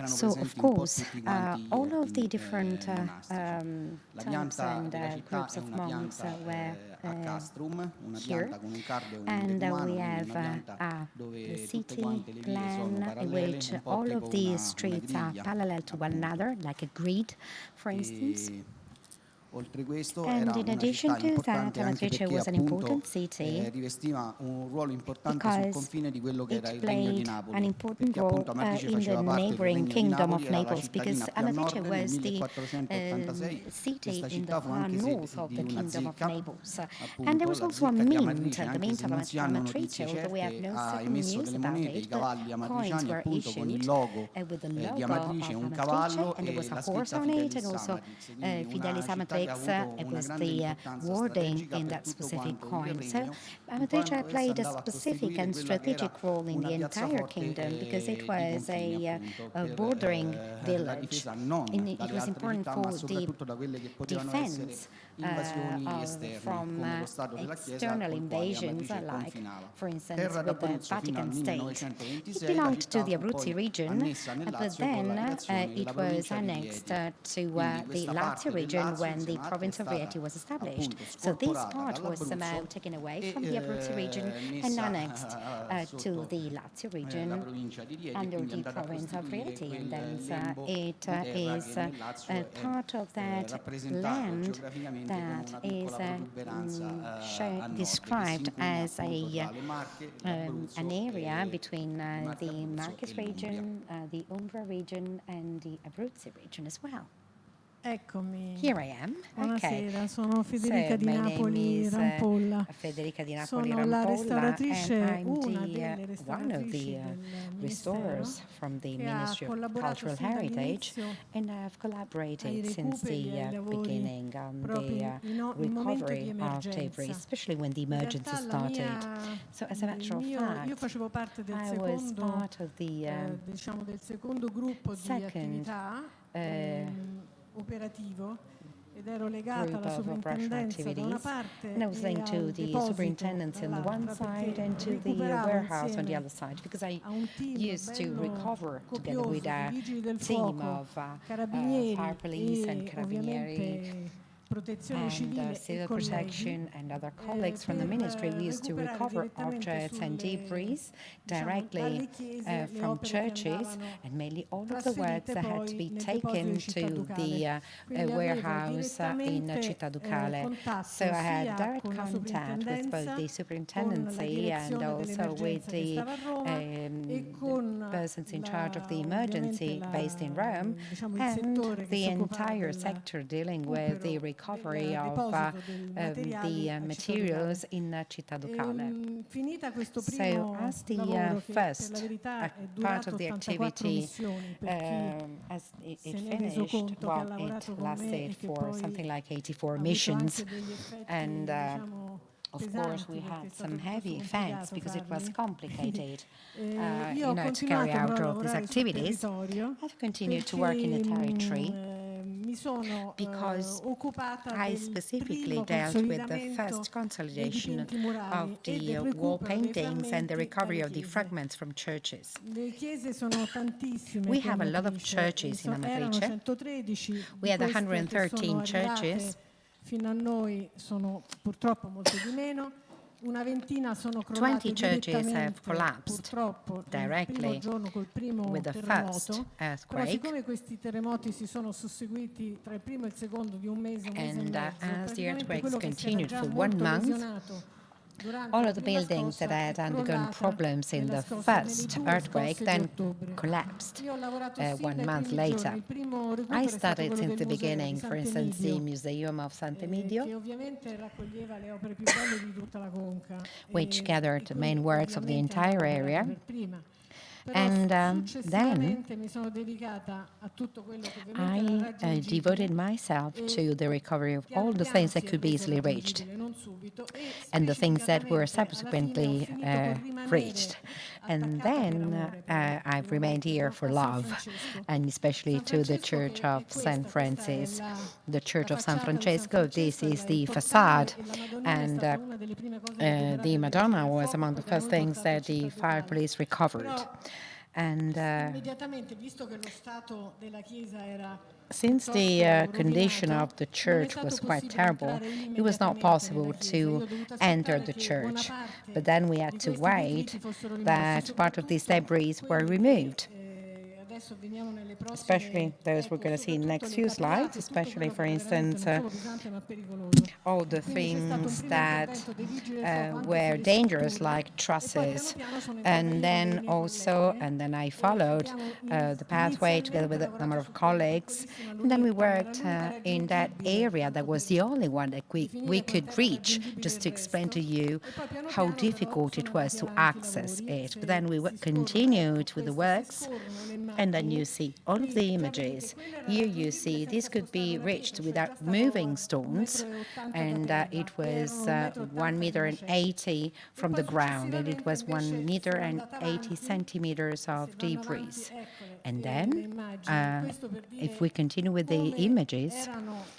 So, of course, all of the different types and groups of monks were here, and we have the city plan in which all of these streets are parallel to one another, like a grid, for instance. And in addition to that, Amatrice was an important city because it played an important role in the neighboring kingdom of Naples, because Amatrice was the city in the far north of the kingdom of Naples. And there was also a mint, the mint of Amatrice, although we have no certain news about it, but coins were issued with the logo of Amatrice, and there was a horse on it, and also Fidelis Amatrix, it was the wording in that specific coin. So Amatrice played a specific and strategic role in the entire kingdom because it was a bordering village. It was important for the defense from external invasions, like, for instance, with the Vatican State. It belonged to the Abruzzi region, but then it was annexed to the Lazio region when the province of Rieti was established. So this part was somehow taken away from the Abruzzi region and annexed to the Lazio region under the province of Rieti, and then it is part of that land that is described as an area between the Marches region, the Umbria region, and the Abruzzi region as well. Eccomi. Here I am. Buonasera, sono Federica di Napoli Rampolla. Federica di Napoli Sono la restauratrice, and una I'm delle one of the restorers from the Ministry of Cultural Heritage, and I've collaborated since the beginning on the recovery of debris, especially when the emergency started. So as a matter of fact, io facevo parte del I was part of the diciamo del secondo gruppo di attività operativo ed ero legata alla sovrintendenza da una parte and I was linked to the superintendency on the one side and to the warehouse on the other side, because I used to recover together with a team of fire police and carabinieri and civil protection and other colleagues from the ministry. We used to recover objects and debris directly from churches, and mainly all of the works that had to be taken to the warehouse in Città Ducale. So I had direct contact with both the superintendency and also with the persons in charge of the emergency based in Rome, and the entire sector dealing with the recovery of the materials in Città Ducale. So as the first part of the activity, as it finished, well, it lasted for something like 84 missions, and of course, we had some heavy effects because it was complicated, to carry out all of these activities. I've continued to work in the territory because I specifically dealt with the first consolidation of the wall paintings and the recovery of the fragments from churches. We have a lot of churches in Amatrice. We had 113 churches. Fino a noi sono purtroppo molto di meno. 20 churches have collapsed directly with the first earthquake. And as the earthquakes continued for 1 month, all of the buildings that had undergone problems in the first earthquake then collapsed 1 month later. I started since the beginning, for instance, the Museum of Sant'Emidio, which gathered the main works of the entire area. And then I devoted myself to the recovery of all the things that could be easily reached and the things that were subsequently reached. And then I've remained here for love, and especially to the Church of San Francis, the Church of San Francesco. This is the facade, and the Madonna was among the first things that the fire police recovered. And since the condition of the church was quite terrible, it was not possible to enter the church. But then we had to wait that part of these debris were removed. Especially those we're going to see in the next few slides, especially, for instance, all the things that were dangerous, like trusses. And then I followed the pathway together with a number of colleagues. And then we worked in that area that was the only one that we could reach, just to explain to you how difficult it was to access it. But then we continued with the works. And then you see all of the images. Here you see this could be reached without moving stones, and it was 1.80 meters from the ground, and it was 1.80 meters of debris. And then, if we continue with the images,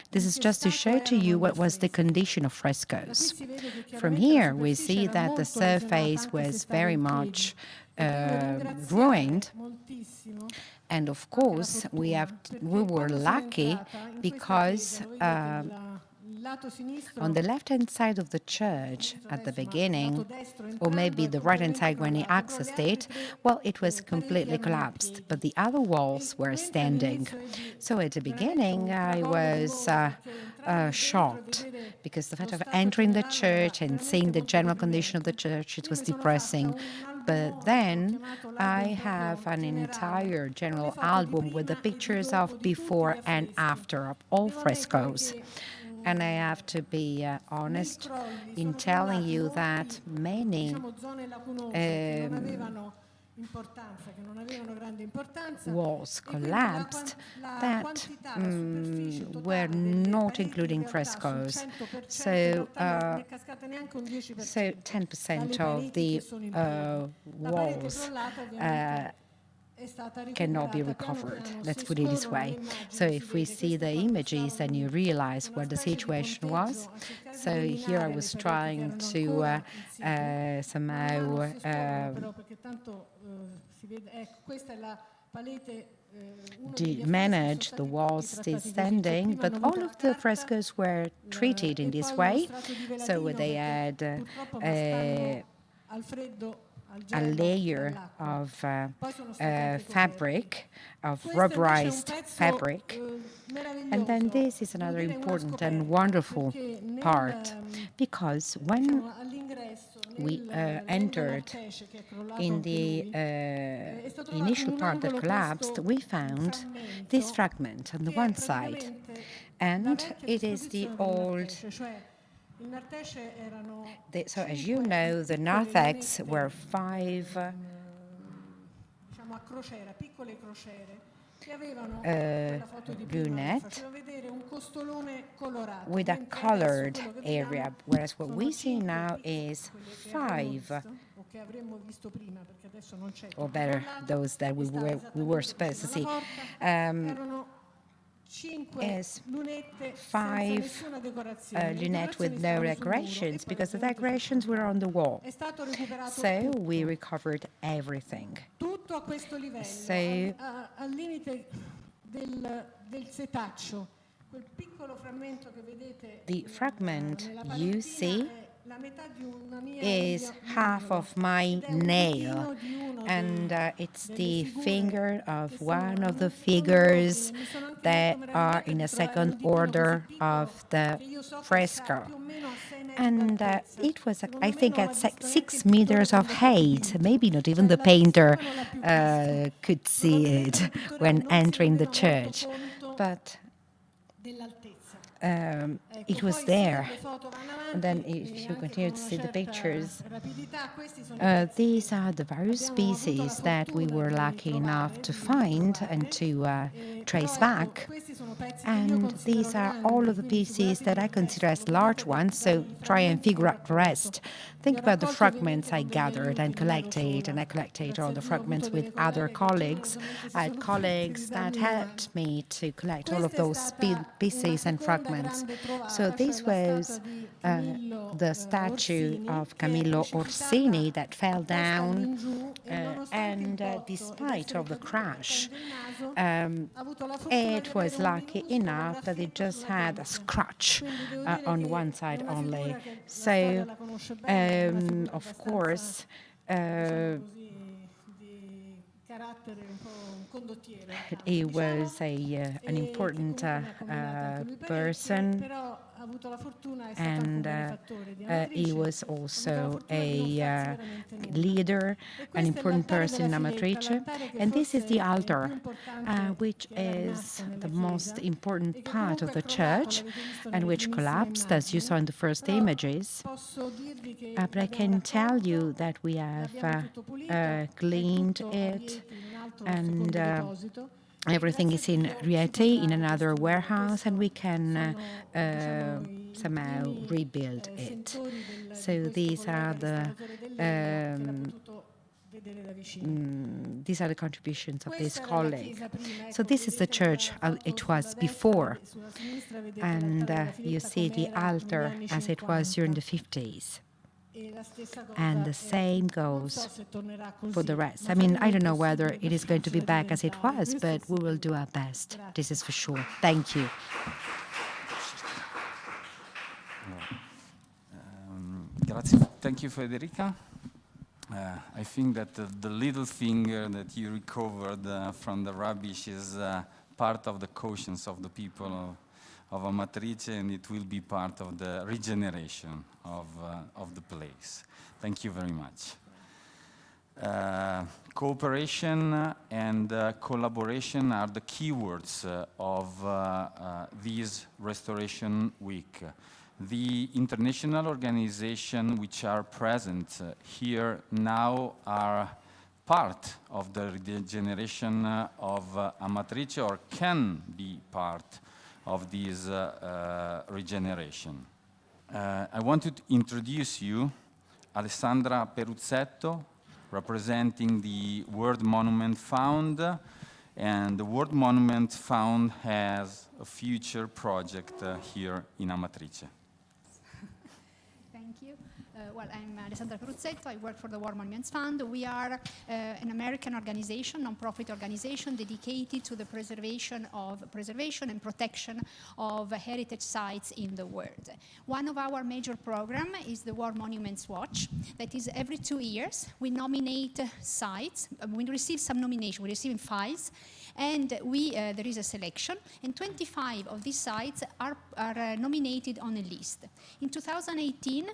this is just to show to you what was the condition of frescoes. From here, we see that the surface was very much ruined, and of course we were lucky because on the left-hand side of the church at the beginning, or maybe the right-hand side when he accessed it, well, it was completely collapsed, but the other walls were standing. So at the beginning, I was shocked, because the fact of entering the church and seeing the general condition of the church, it was depressing. But then I have an entire general album with the pictures of before and after of all frescoes. And I have to be honest in telling you that many walls collapsed that were not including frescoes. So 10% of the walls cannot be recovered. Let's put it this way. So if we see the images, then you realize what the situation was. So here I was trying to somehow manage the walls still standing, but all of the frescoes were treated in this way. So they had a layer of fabric, of rubberized fabric. And then this is another important and wonderful part, because when we entered in the initial part that collapsed, we found this fragment on the one side, and it is the old. So as you know, the narthex were 5 lunette with a colored area, whereas what we see now is 5, or better, those that we were supposed to see. Is 5 lunette with no decorations, because the decorations were on the wall. So we recovered everything. So the fragment you see is half of my nail, and it's the finger of one of the figures that are in a second order of the fresco. And it was, I think, at 6 meters of height. Maybe not even the painter could see it when entering the church, but it was there. And then if you continue to see the pictures, these are the various species that we were lucky enough to find and to trace back. And these are all of the pieces that I consider as large ones, so try and figure out the rest. think about the fragments I gathered and collected, and I collected all the fragments with other colleagues. I had colleagues that helped me to collect all of those pieces and fragments. So this was the statue of Camillo Orsini that fell down, and despite of the crash, it was lucky enough that it just had a scratch on one side only. So, of course, he was an important person, and he was also a leader, an important person in Amatrice. And this is the altar, which is the most important part of the church, and which collapsed, as you saw in the first images. But I can tell you that we have cleaned it, and everything is in Rieti, in another warehouse, and we can somehow rebuild it. So these are the contributions of this colleague. So this is the church it was before, and you see the altar as it was during the 50s. And the same goes for the rest. I mean, I don't know whether it is going to be back as it was, but we will do our best. This is for sure. Thank you. Grazie. Thank you, Federica. I think that the little finger that you recovered from the rubbish is part of the conscience of the people of Amatrice, and it will be part of the regeneration of the place. Thank you very much. Cooperation and collaboration are the keywords of this Restoration Week. The international organizations which are present here now are part of the regeneration of Amatrice, or can be part of this regeneration. I want to introduce you Alessandra Perruzzetto, representing the World Monument Fund, and the World Monument Fund has a future project here in Amatrice. Thank you. Well, I'm Alessandra Perruzzetto. I work for the War Monuments Fund. We are an American organization, non-profit organization, dedicated to the preservation and protection of heritage sites in the world. One of our major programs is the War Monuments Watch. That is, every 2 years we nominate sites. We receive some nomination. We receive files, and there is a selection, and 25 of these sites are nominated on a list. In 2018,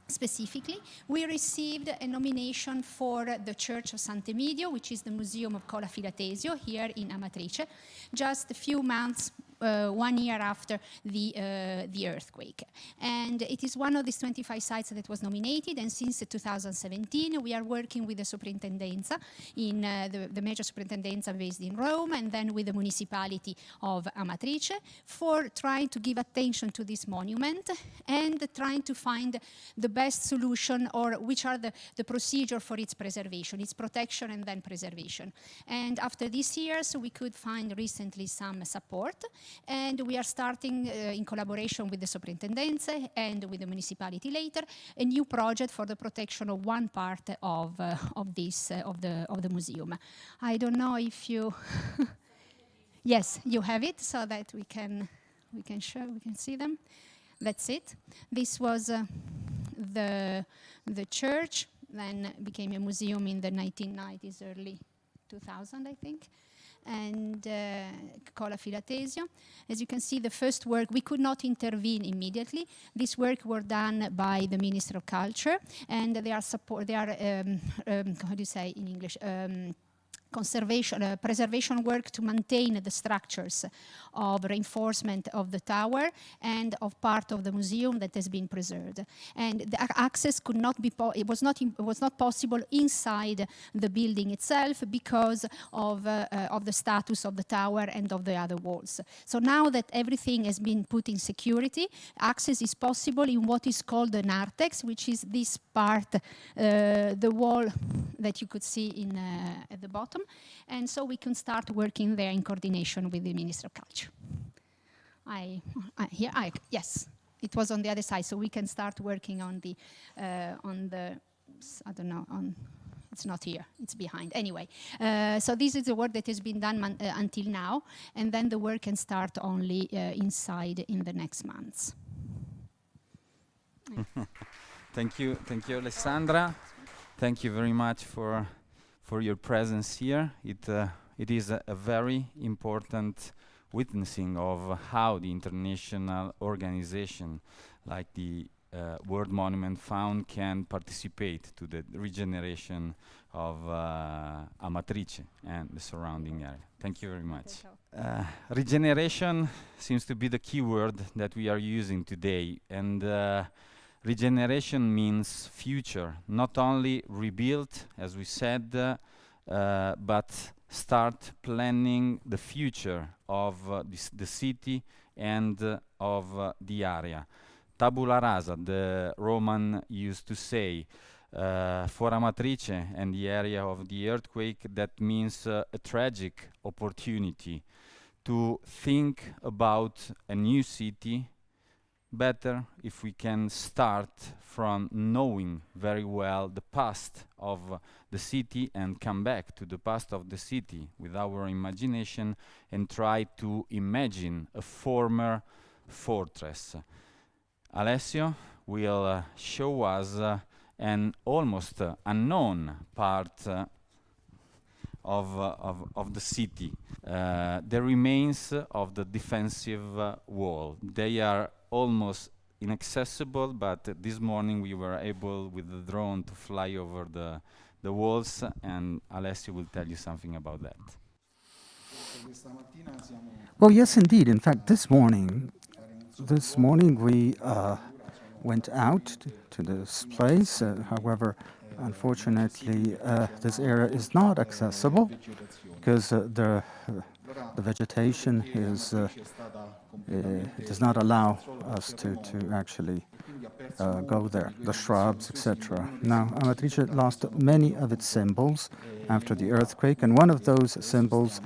specifically, we received a nomination for the Church of Sant'Emidio, which is the Museum of Cola Filotesio here in Amatrice, just a few months, 1 year after the earthquake. And it is one of these 25 sites that was nominated, and since 2017 we are working with the Superintendenza, in the major Superintendenza based in Rome, and then with the municipality of Amatrice, for trying to give attention to this monument and trying to find the best solution, or which are the procedure for its preservation, its protection and then preservation. And after these years we could find recently some support, and we are starting in collaboration with the Superintendenza and with the municipality later a new project for the protection of one part of the museum. I don't know if you yes, you have it, so that we can see them. That's it. This was the church, then became a museum in the 1990s, early 2000, I think. And Cola Filotesio. As you can see, the first work, we could not intervene immediately. This work were done by the Minister of Culture, and they are how do you say in English? preservation work to maintain the structures of reinforcement of the tower and of part of the museum that has been preserved. And the access could not be, it was not possible inside the building itself because of the status of the tower and of the other walls. So now that everything has been put in security, access is possible in what is called the narthex, which is this part, the wall that you could see at the bottom. And so we can start working there in coordination with the Ministry of Culture. Yes, it was on the other side, so we can start working on the, I don't know, it's not here, it's behind. Anyway, so this is the work that has been done until now, and then the work can start only inside in the next months. Thank you, Alessandra. Thank you very much for your presence here. It is a very important witnessing of how the international organization like the World Monument Fund can participate to the regeneration of Amatrice and the surrounding area. Thank you very much. Regeneration seems to be the key word that we are using today, and regeneration means future, not only rebuilt, as we said, but start planning the future of the city and of the area. Tabula rasa, the Roman used to say, for Amatrice and the area of the earthquake, that means a tragic opportunity to think about a new city better if we can start from knowing very well the past of the city and come back to the past of the city with our imagination and try to imagine a former fortress. Alessio will show us an almost unknown part of the city, the remains of the defensive wall. They are almost inaccessible, but this morning we were able with the drone to fly over the walls, and Alessio will tell you something about that. Well, yes, indeed. In fact, this morning we went out to this place. However, unfortunately, this area is not accessible because the vegetation is it does not allow us to actually go there, the shrubs, etc. Now, Amatrice lost many of its symbols after the earthquake, and one of those symbols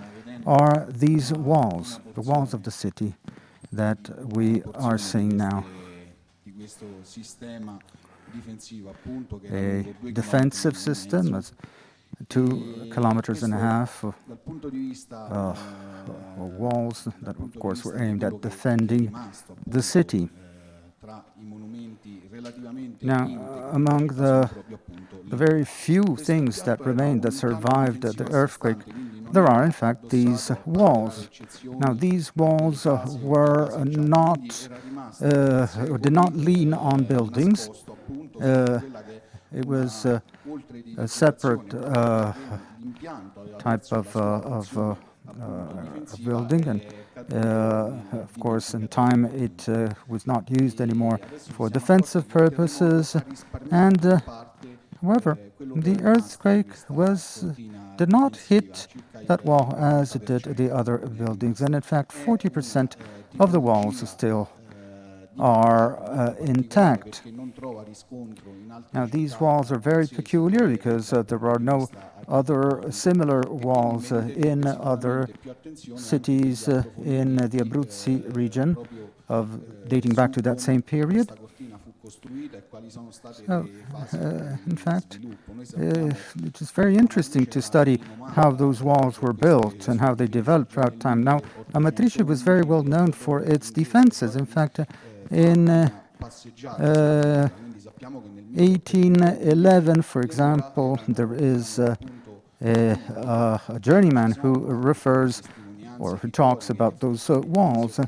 are these walls, the walls of the city that we are seeing now. A defensive system, 2.5 kilometers of walls that, of course, were aimed at defending the city. Now, among the very few things that remained, that survived the earthquake, there are, in fact, these walls. Now, these walls were not, did not lean on buildings. It was a separate type of building, and of course in time it was not used anymore for defensive purposes, and however the earthquake did not hit that wall as it did the other buildings, and in fact 40% of the walls still are intact. Now, these walls are very peculiar because there are no other similar walls in other cities in the Abruzzi region dating back to that same period. So, in fact, it is very interesting to study how those walls were built and how they developed throughout time. Now, Amatrice was very well known for its defenses. In fact, in 1811, for example, there is a journeyman who refers or who talks about those walls.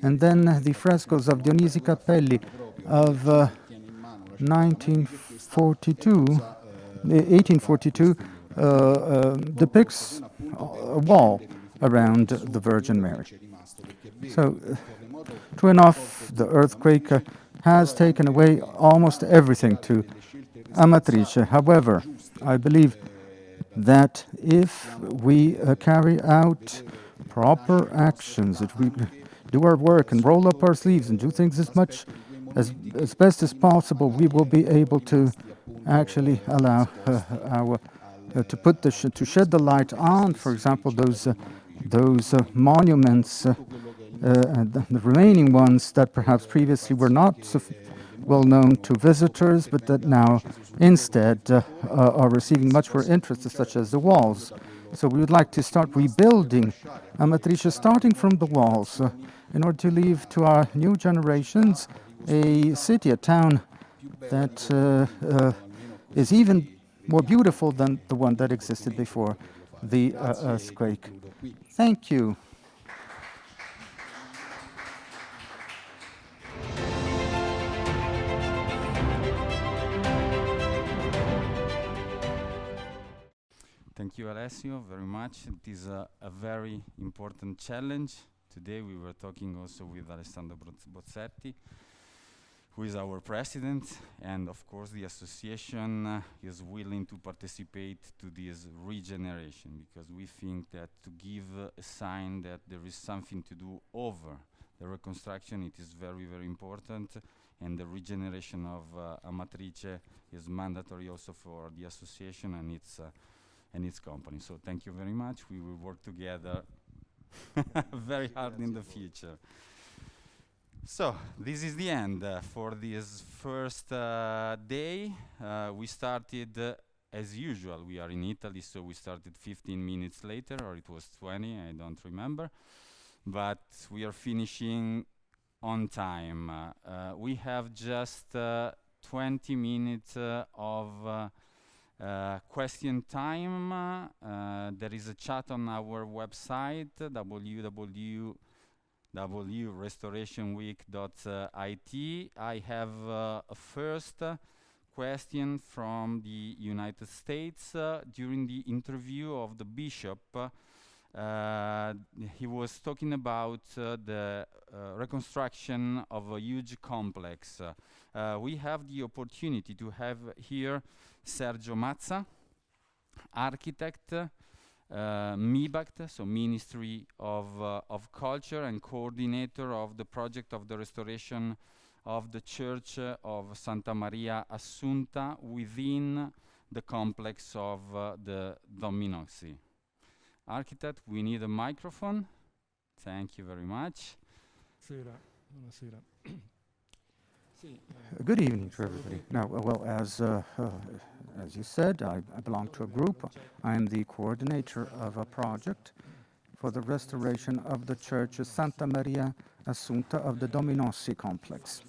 And then the frescoes of Dionisi Cappelli of 1842 depicts a wall around the Virgin Mary. So, true enough, the earthquake has taken away almost everything to Amatrice. However, I believe that if we carry out proper actions, if we do our work and roll up our sleeves and do things as best as possible, we will be able to actually allow to shed the light on, for example, those monuments, and the remaining ones that perhaps previously were not so well known to visitors, but that now instead are receiving much more interest, such as the walls. So we would like to start rebuilding Amatrice, starting from the walls, in order to leave to our new generations a city, a town that is even more beautiful than the one that existed before the earthquake. Thank you. Thank you, Alessio, very much. It is a very important challenge. Today we were talking also with Alessandro Bozzetti, who is our president, and of course the association is willing to participate to this regeneration, because we think that to give a sign that there is something to do over the reconstruction, it is very, very important, and the regeneration of Amatrice is mandatory also for the association and its company. So thank you very much. We will work together very hard in the future. So this is the end for this first day. We started as usual. We are in Italy, so we started 15 minutes later, or it was 20, I don't remember. But we are finishing on time. We have just 20 minutes of question time. There is a chat on our website, www.restorationweek.it. I have a first question from the United States. During the interview of the bishop, he was talking about the reconstruction of a huge complex. We have the opportunity to have here Sergio Mazza, architect, MIBACT, so Ministry of Culture, and coordinator of the project of the restoration of the Church of Santa Maria Assunta within the complex of the Don Minozzi. Architect, we need a microphone. Thank you very much. Buonasera. Good evening to everybody. Now, well, as you said, I belong to a group. I am the coordinator of a project for the restoration of the Church of Santa Maria Assunta of the Domenico complex.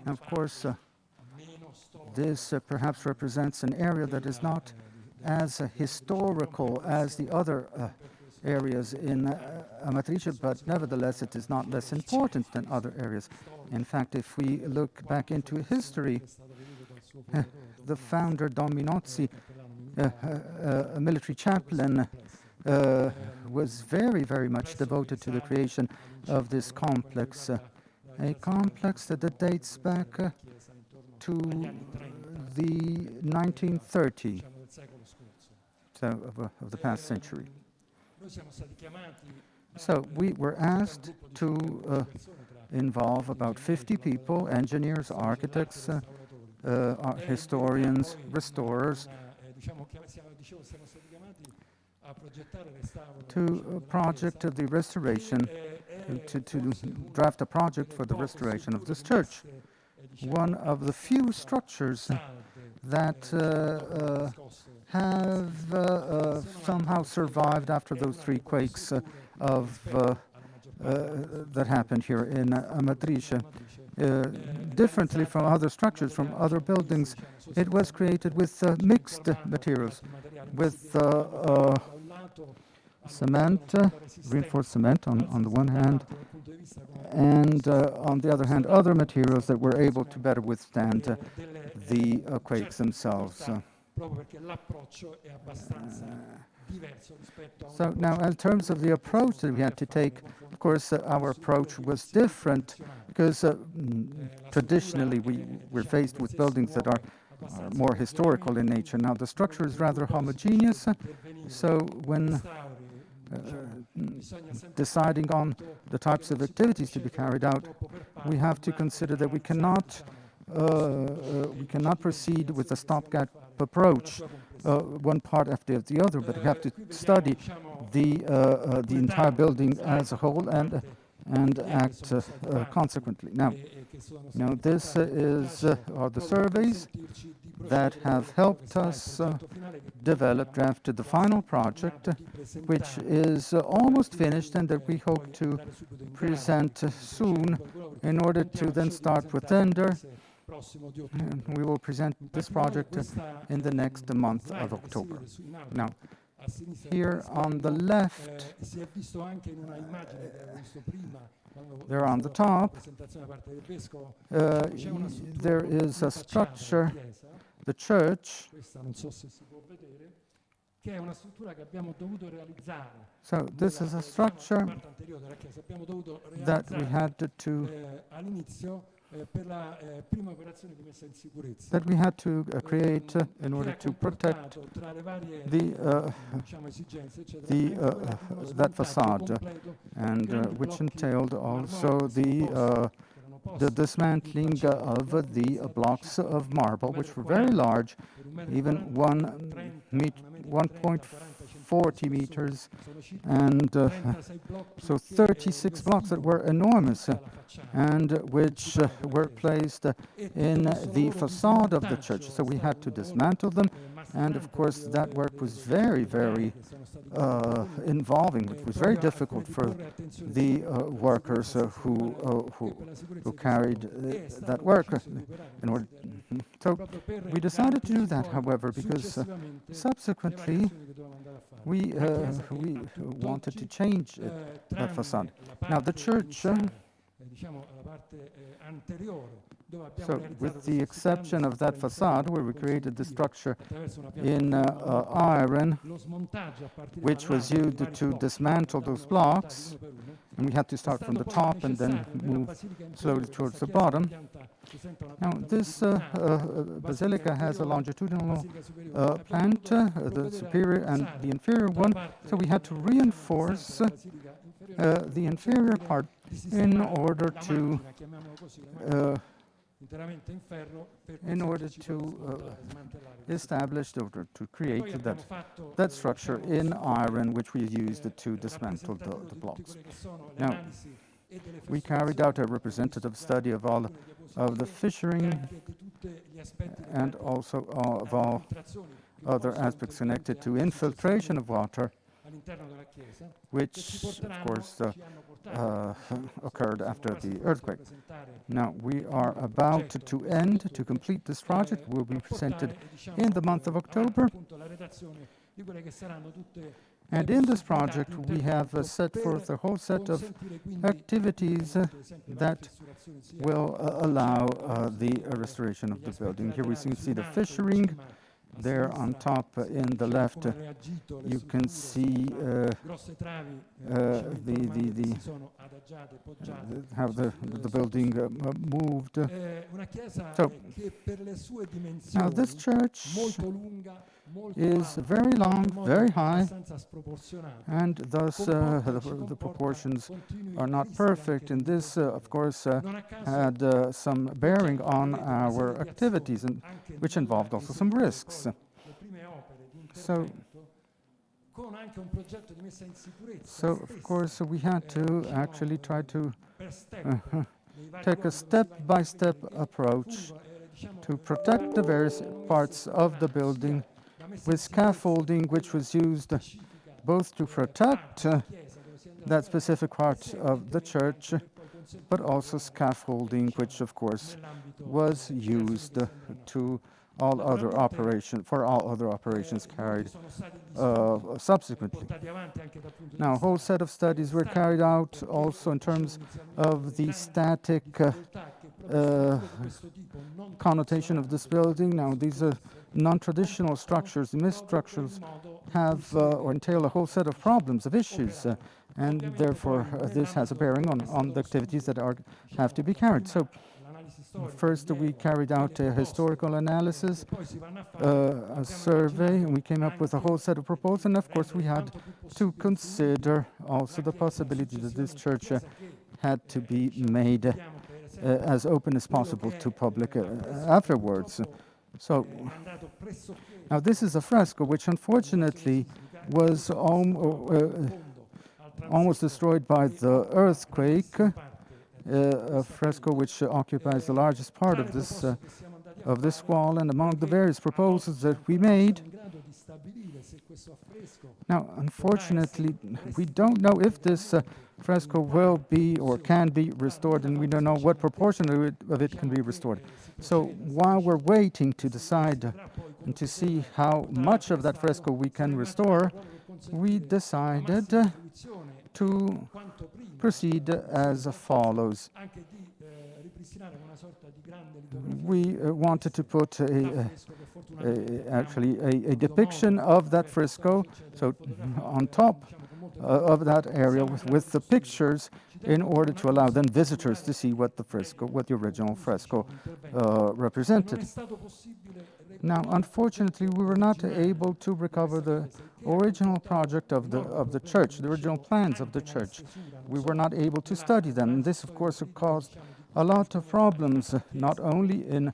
And of course, this perhaps represents an area that is not as historical as the other areas in Amatrice, but nevertheless it is not less important than other areas. In fact, if we look back into history, the founder, Don Minozzi, a military chaplain, was very, very much devoted to the creation of this complex, a complex that dates back to the 1930s, so of the past century. So we were asked to involve about 50 people, engineers, architects, historians, restorers, to project the restoration, to draft a project for the restoration of this church. One of the few structures that have somehow survived after those three quakes that happened here in Amatrice. Differently from other structures, from other buildings, it was created with mixed materials, with cement, reinforced cement on the one hand, and on the other hand, other materials that were able to better withstand the quakes themselves. So now, in terms of the approach that we had to take, of course, our approach was different because traditionally we're faced with buildings that are more historical in nature. Now, the structure is rather homogeneous, so when deciding on the types of activities to be carried out, we have to consider that we cannot proceed with a stopgap approach, one part after the other, but we have to study the entire building as a whole and act consequently. Now, this are the surveys that have helped us drafted the final project, which is almost finished and that we hope to present soon in order to then start with tender. And we will present this project in the next month of October. Now, here on the left, there on the top, there is a structure, the church. So this is a structure that we had to create in order to protect that facade, and which entailed also the dismantling of the blocks of marble, which were very large, even 1.40 meters, and so 36 blocks that were enormous, and which were placed in the facade of the church. So we had to dismantle them, and of course that work was very, very involving. It was very difficult for the workers who carried that work. So we decided to do that, however, because subsequently we wanted to change that facade. Now the church, so with the exception of that facade where we created the structure in iron, which was used to dismantle those blocks, and we had to start from the top and then move slowly towards the bottom. Now this basilica has a longitudinal plant, the superior and the inferior one, so we had to reinforce the inferior part in order to establish or to create that structure in iron, which we used to dismantle the blocks. Now, we carried out a representative study of all of the fissuring and also of all other aspects connected to infiltration of water, which, of course, occurred after the earthquake. Now, we are about to complete this project. It will be presented in the month of October. And in this project, we have set forth a whole set of activities that will allow the restoration of the building. Here we see the fissuring. There on top in the left, you can see how the building moved. So now this church is very long, very high, and thus the proportions are not perfect. And this, of course, had some bearing on our activities, and which involved also some risks. So of course, we had to actually try to take a step-by-step approach to protect the various parts of the building with scaffolding, which was used both to protect that specific part of the church, but also scaffolding, which of course was used to all other operations carried subsequently. Now, a whole set of studies were carried out also in terms of the static connotation of this building. Now, these are non-traditional structures. The mist structures have or entail a whole set of problems, of issues, and therefore this has a bearing on the activities that have to be carried. So, first we carried out a historical analysis, a survey, and we came up with a whole set of proposals, and of course we had to consider also the possibility that this church had to be made as open as possible to public afterwards. So, now this is a fresco which unfortunately was almost destroyed by the earthquake, a fresco which occupies the largest part of this wall, and among the various proposals that we made. Now, unfortunately, we don't know if this fresco will be or can be restored, and we don't know what proportion of it can be restored. So while we're waiting to decide and to see how much of that fresco we can restore, we decided to proceed as follows. We wanted to put actually a depiction of that fresco, so on top of that area with the pictures, in order to allow then visitors to see what the original fresco represented. Now, unfortunately, we were not able to recover the original project of the church, the original plans of the church. We were not able to study them, and this, of course, caused a lot of problems, not only in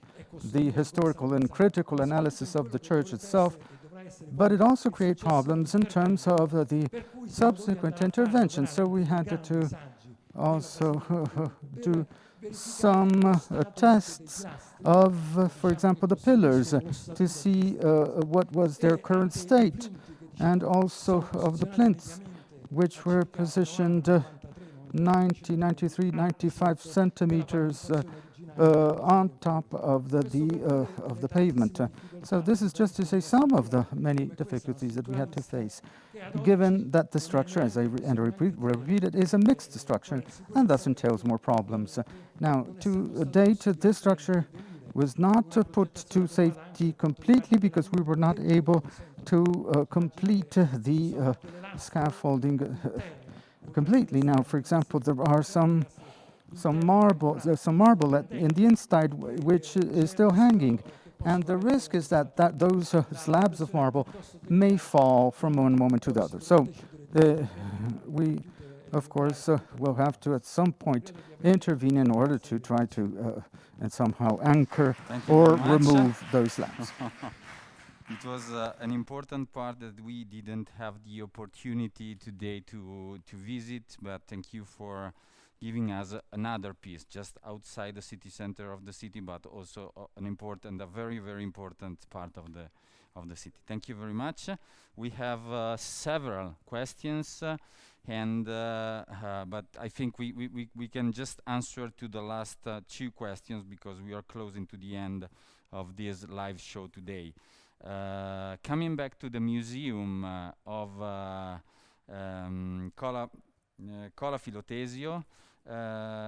the historical and critical analysis of the church itself, but it also created problems in terms of the subsequent intervention. So we had to also do some tests of, for example, the pillars to see what was their current state, and also of the plinths, which were positioned 95 centimeters on top of the pavement. So this is just to say some of the many difficulties that we had to face, given that the structure, as I repeat it, is a mixed structure and thus entails more problems. Now, to date, this structure was not put to safety completely because we were not able to complete the scaffolding completely. Now, for example, there are some marble in the inside which is still hanging, and the risk is that those slabs of marble may fall from one moment to the other. So we, of course, will have to at some point intervene in order to try to and somehow anchor or remove those slabs. It was an important part that we didn't have the opportunity today to visit, but thank you for giving us another piece just outside the city center of the city, but also a very, very important part of the city. Thank you very much. We have several questions, and but I think we can just answer to the last two questions because we are closing to the end of this live show today. Coming back to the museum of Cola Filotesio,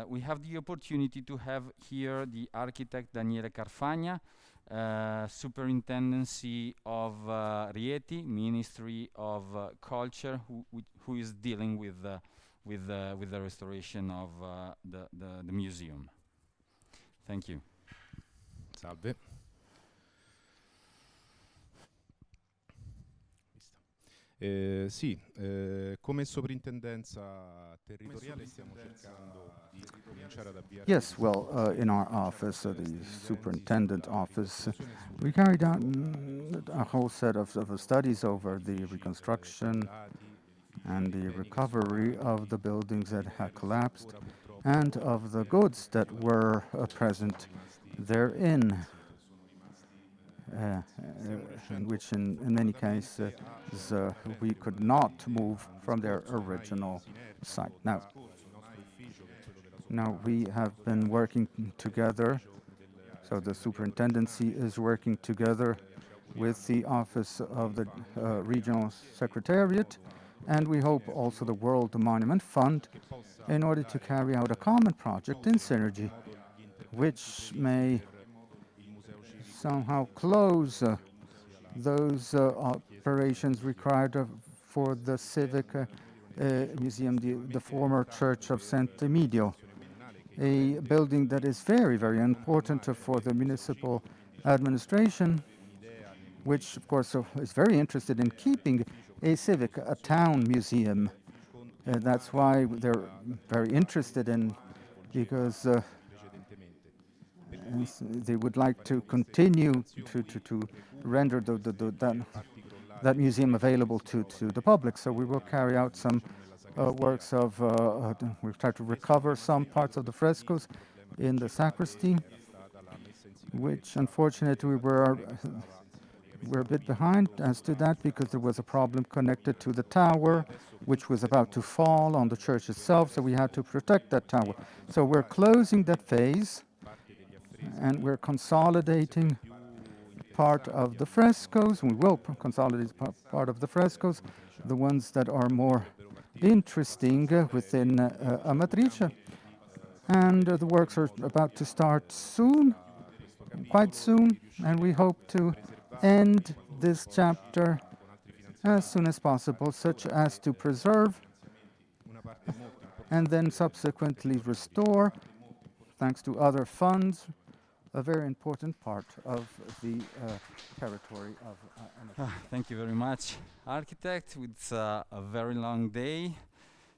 we have the opportunity to have here the architect Daniele Carfagna, Superintendency of Rieti, Ministry of Culture, who is dealing with the restoration of the museum. Thank you. Salve. Sì, come soprintendenza territoriale stiamo cercando di ricominciare ad avviare. Yes, well, in our office, the superintendent office, we carried out a whole set of studies over the reconstruction and the recovery of the buildings that had collapsed and of the goods that were present therein. Which in many cases we could not move from their original site. Now we have been working together So the superintendency is working together with the Office of the Regional Secretariat, and we hope also the World Monument Fund, in order to carry out a common project in synergy, which may somehow close those operations required for the civic museum, the former Church of Sant'Emidio, a building that is very, very important for the municipal administration, which of course is very interested in keeping a town museum. That's why they're very interested in, because they would like to continue to render that museum available to the public. So we will carry out some works of, we've tried to recover some parts of the frescoes in the sacristy, which unfortunately we're a bit behind as to that, because there was a problem connected to the tower, which was about to fall on the church itself, so we had to protect that tower. So we're closing that phase, and we're consolidating part of the frescoes. We will consolidate part of the frescoes, the ones that are more interesting within Amatrice. And the works are about to start soon, quite soon, and we hope to end this chapter as soon as possible, such as to preserve and then subsequently restore, thanks to other funds, a very important part of the territory of Amatrice. Thank you very much, architect. It's a very long day.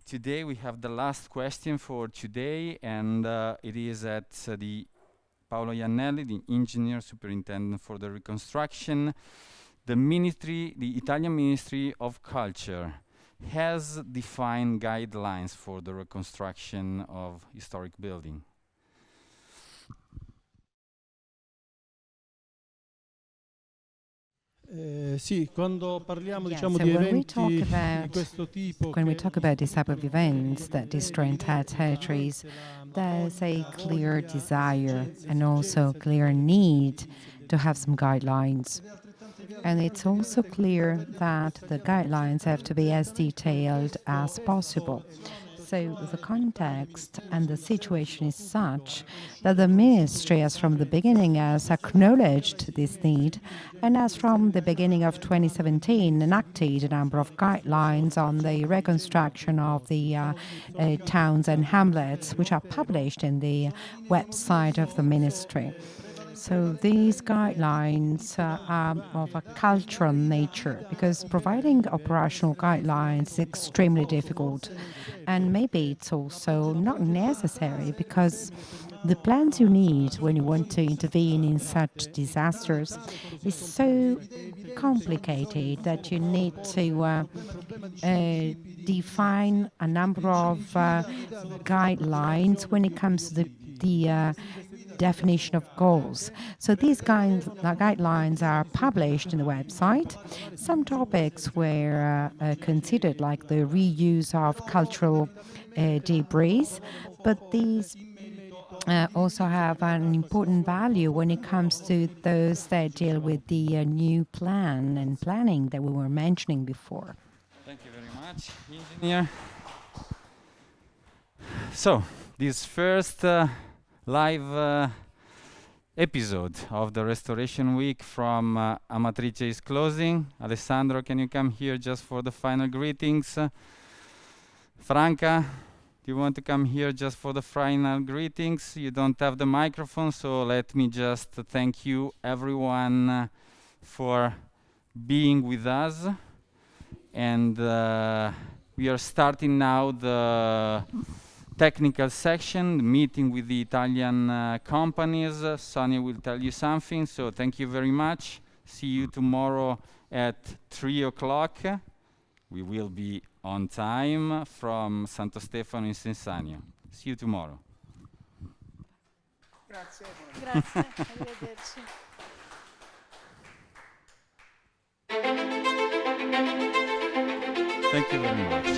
Today we have the last question for today, and it is at the Paolo Iannelli, the engineer superintendent for the reconstruction. The Italian Ministry of Culture has defined guidelines for the reconstruction of historic building. Sì, quando parliamo Yeah, diciamo so di when we eventi talk di about questo tipo, when we talk about this type of events that destroy entire territories, there's a clear desire and also clear need to have some guidelines. And it's also clear that the guidelines have to be as detailed as possible. So the context and the situation is such that the ministry, as from the beginning, has acknowledged this need, and as from the beginning of 2017, enacted a number of guidelines on the reconstruction of the towns and hamlets, which are published in the website of the ministry. So these guidelines are of a cultural nature, because providing operational guidelines is extremely difficult. And maybe it's also not necessary, because the plans you need when you want to intervene in such disasters is so complicated that you need to define a number of guidelines when it comes to the definition of goals. So these guidelines are published in the website. Some topics were considered, like the reuse of cultural debris, but these also have an important value when it comes to those that deal with the new plan and planning that we were mentioning before. Thank you very much, engineer. So, this first live episode of the Restoration Week from Amatrice is closing. Alessandro, can you come here just for the final greetings? Franca, do you want to come here just for the final greetings? You don't have the microphone, so let me just thank you everyone for being with us. And we are starting now the technical section, the meeting with the Italian companies. Sonia will tell you something, so thank you very much. See you tomorrow at 3 o'clock. We will be on time from Santo Stefano in Sensania. See you tomorrow. Grazie. Grazie, arrivederci. Thank you very much.